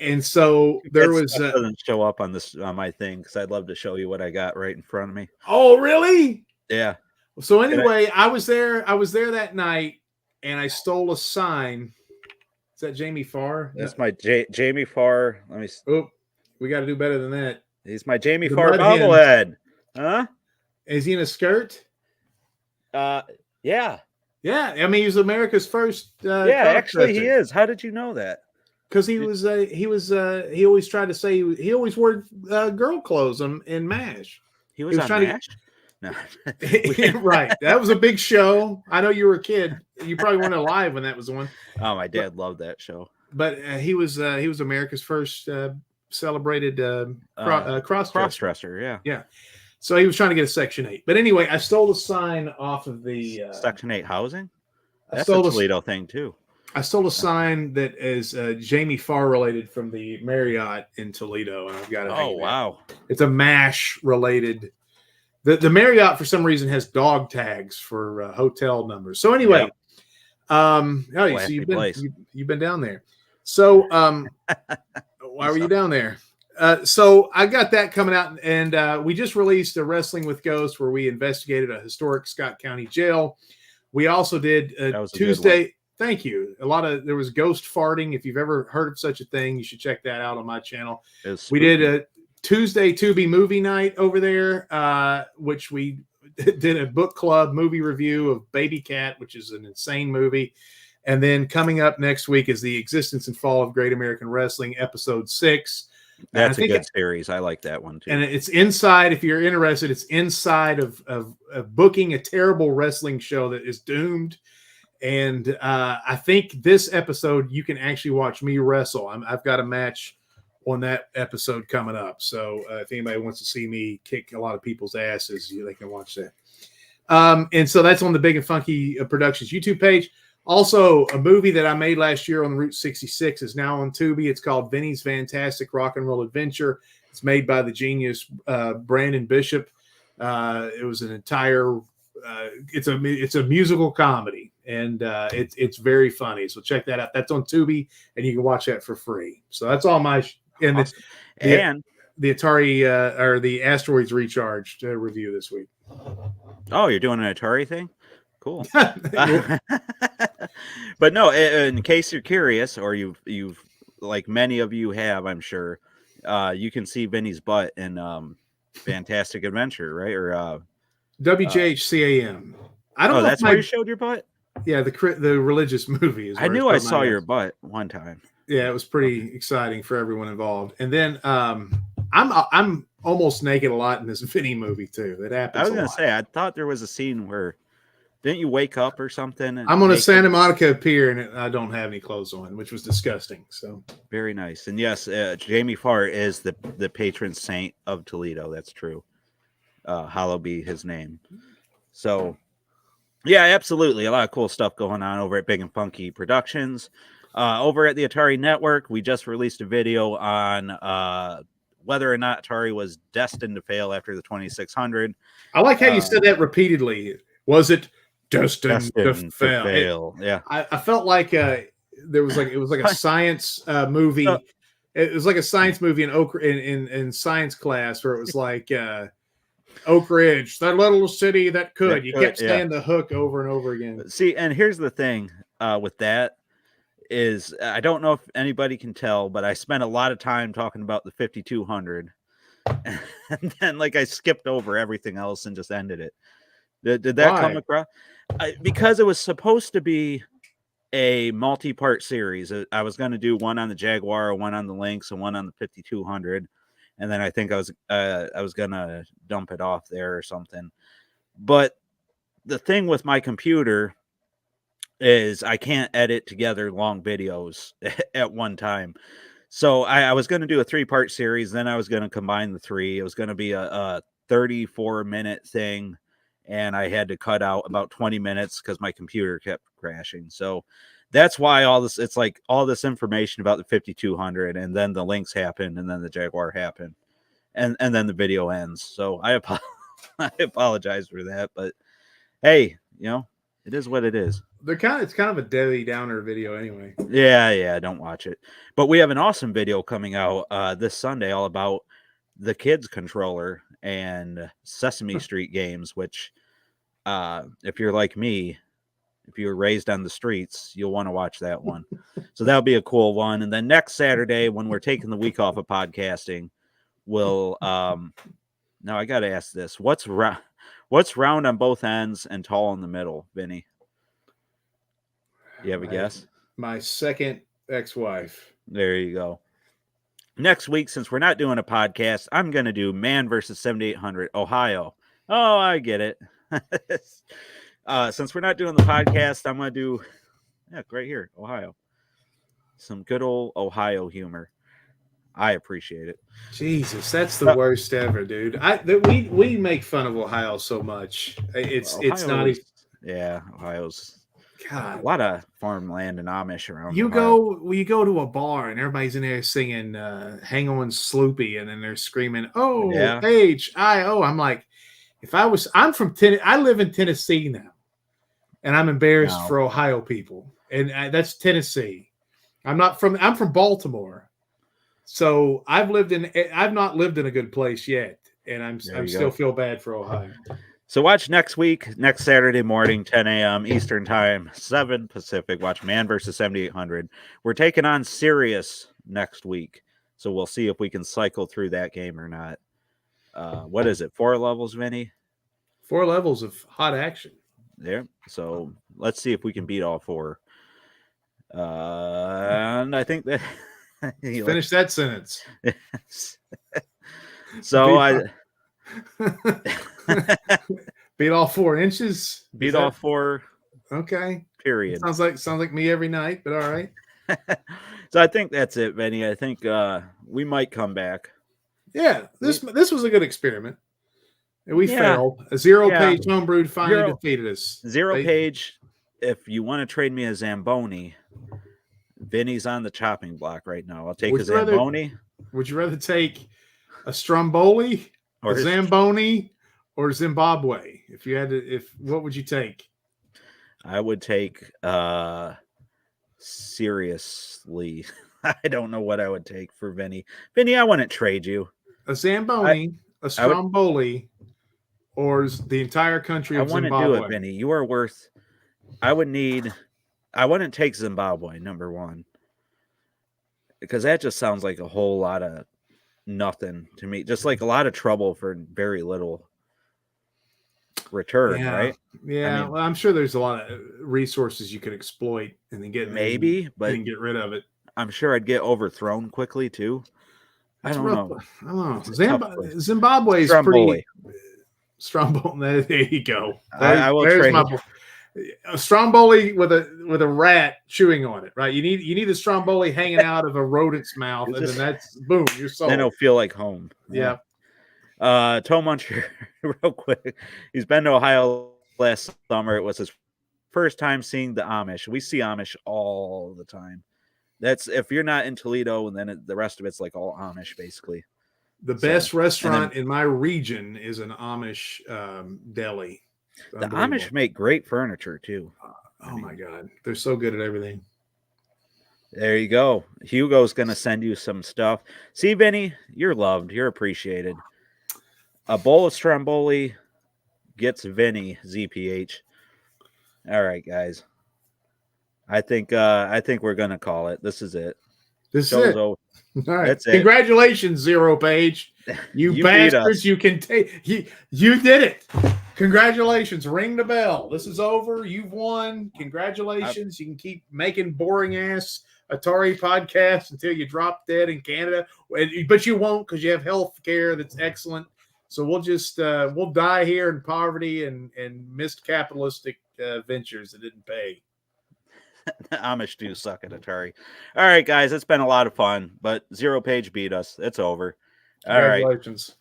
And so there doesn't show up on my thing because I'd love to show you what I got right in front of me. Oh, really? Yeah. So anyway, I was there that night, and I stole a sign. Is that Jamie Farr? That's my Jamie Farr. Let me. Oh, We got to do better than that. He's my Jamie Farr bobblehead. Huh? Is he in a skirt? Yeah. Yeah. I mean, he was America's first. Actually, he is. How did you know that? Because he always tried to say he always wore girl clothes in MASH. He was on MASH? No. Right. That was a big show. I know you were a kid. You probably weren't alive when that was the one. Oh, my dad loved that show. But he was America's first celebrated cross-dresser. Yeah. So he was trying to get a Section 8. But anyway, I stole a sign off of the Section 8 housing. That's a Toledo thing too. I stole a sign that is Jamie Farr related from the Marriott in Toledo, and I've got it. Oh wow! It's a MASH related. The Marriott for some reason has dog tags for hotel numbers. So anyway, so you've been down there. So why were you down there? So I got that coming out, and we just released a Wrestling with Ghosts where we investigated a historic Scott County jail. We also did Tuesday. Thank you. There was ghost farting. If you've ever heard of such a thing, you should check that out on my channel. We did a Tuesday Tubi movie night over there, which we did a book club movie review of Baby Cat, which is an insane movie. And then coming up next week is the Existence and Fall of Great American Wrestling, episode 6. That's a good series. I like that one too. And it's inside, if you're interested, it's inside of booking a terrible wrestling show that is doomed. And I think this episode, you can actually watch me wrestle. I've got a match on that episode coming up. So if anybody wants to see me kick a lot of people's asses, they can watch that. And so that's on the Big and Funky Productions YouTube page. Also, a movie that I made last year on Route 66 is now on Tubi. It's called Vinny's Fantastic Rock and Roll Adventure. It's made by the genius Brandon Bishop. It was an entire it's a musical comedy, and it's very funny. So check that out. That's on Tubi, and you can watch that for free. So that's all my the Atari or the Asteroids Recharged review this week. Oh, you're doing an Atari thing? Cool. But no, in case you're curious, or you've like many of you have, I'm sure, you can see Vinny's butt in Fantastic Adventure, right? Or WJHCAM. I don't know. That's where you showed your butt? Yeah, the religious movie. I knew I saw your butt one time. Yeah, it was pretty exciting for everyone involved. And then I'm almost naked a lot in this Vinny movie too. That happens. I was going to say, I thought there was a scene where didn't you wake up or something? I'm on a Santa Monica pier and I don't have any clothes on, which was disgusting. So very nice. And yes, Jamie Farr is the patron saint of Toledo. That's true. Hallowed be his name. So yeah, absolutely. A lot of cool stuff going on over at Big and Funky Productions. Over at the Atari Network, we just released a video on whether or not Atari was destined to fail after the 2600. I like how you said that repeatedly. Was it destined to fail? Yeah. I felt like it was like a science movie. It was like a science movie in science class where it was like Oak Ridge, that little city that could. You kept saying the hook over and over again. See, and here's the thing with that is I don't know if anybody can tell, but I spent a lot of time talking about the 5200, and then I skipped over everything else and just ended it. Did that come across? Because it was supposed to be a multi-part series. I was going to do one on the Jaguar, one on the Lynx, and one on the 5200. And then I think I was going to dump it off there or something. But the thing with my computer is I can't edit together long videos at one time. So I was going to do a 3-part series. Then I was going to combine the 3. It was going to be a 34-minute thing. And I had to cut out about 20 minutes because my computer kept crashing. So that's why it's like all this information about the 5200, and then the Lynx happened, and then the Jaguar happened, and then the video ends. So I apologize for that, but hey, it is what it is. It's kind of a Debbie Downer video anyway. Yeah, don't watch it. But we have an awesome video coming out this Sunday all about the kids controller and Sesame Street games, which if you're like me, if you were raised on the streets, you'll want to watch that one. So that'll be a cool one. And then next Saturday, when we're taking the week off of podcasting, we'll now I gotta ask this. What's round on both ends and tall in the middle, Vinny? You have a guess? My second ex-wife. There you go. Next week, since we're not doing a podcast, I'm gonna do Man versus 7800 Ohio. Oh, I get it. Since we're not doing the podcast, I'm gonna do right here, Ohio. Some good old Ohio humor. I appreciate it. Jesus, that's the worst ever, dude. We make fun of Ohio so much. It's not even. Yeah, Ohio's God. A lot of farmland and Amish around. You go to a bar and everybody's in there singing "Hang On Sloopy," and then they're screaming, "Oh, yeah. H-I-O." I'm like, I'm from Tennessee. I live in Tennessee now, and I'm embarrassed for Ohio people, and that's Tennessee. I'm from Baltimore. So I've not lived in a good place yet, and I'm still feel bad for Ohio. So watch next Saturday morning, 10 a.m. Eastern Time, 7 Pacific. Watch Man versus 7800. We're taking on Sirius next week, so we'll see if we can cycle through that game or not. What is it? 4 levels, Vinny? 4 levels of hot action. There. So let's see if we can beat all 4. And I think that. Finish that sentence. So beat all 4 inches. Beat all 4. Okay. Period. Sounds like me every night, but all right. So I think that's it, Benny. I think we might come back. Yeah, this was a good experiment. We failed. A 0-page homebrewed finally defeated us. 0-page. If you want to trade me a Zamboni, Vinny's on the chopping block right now. I'll take a Zamboni. Would you rather take a Stromboli, a Zamboni, or Zimbabwe? If you had to, what would you take? I would take seriously. I don't know what I would take for Vinny. Vinny, I wouldn't trade you. A Zamboni, a Stromboli, or the entire country of Zimbabwe. I wouldn't do it, Vinny. You are worth. I wouldn't take Zimbabwe, number one, because that just sounds like a whole lot of nothing to me. Just like a lot of trouble for very little return, right? Yeah. I mean, well, I'm sure there's a lot of resources you could exploit and then get rid of it. I'm sure I'd get overthrown quickly too. I don't know. Zimbabwe is pretty. Stromboli. There you go. I will trade. A Stromboli with a rat chewing on it, right? You need a Stromboli hanging out of a rodent's mouth, and then that's boom, you're sold. Then it'll feel like home. Yeah. Tom Muncher, real quick. He's been to Ohio last summer. It was his first time seeing the Amish. We see Amish all the time. That's if you're not in Toledo, and then the rest of it's like all Amish, basically. The best restaurant in my region is an Amish deli. The Amish make great furniture too. My God, they're so good at everything. There you go. Hugo's gonna send you some stuff. See, Vinny, you're loved. You're appreciated. A bowl of Stromboli gets Vinny ZPH. All right, guys. I think we're gonna call it. This is it. This is it. All right. That's it. Congratulations, 0-page. You bastards. You can take. You did it. Congratulations. Ring the bell. This is over. You've won. Congratulations. You can keep making boring ass Atari podcasts until you drop dead in Canada. But you won't, because you have health care that's excellent. So we'll just we'll die here in poverty and missed capitalistic ventures that didn't pay. The Amish do suck at Atari. All right, guys. It's been a lot of fun, but 0-page beat us. It's over. All right. Congratulations.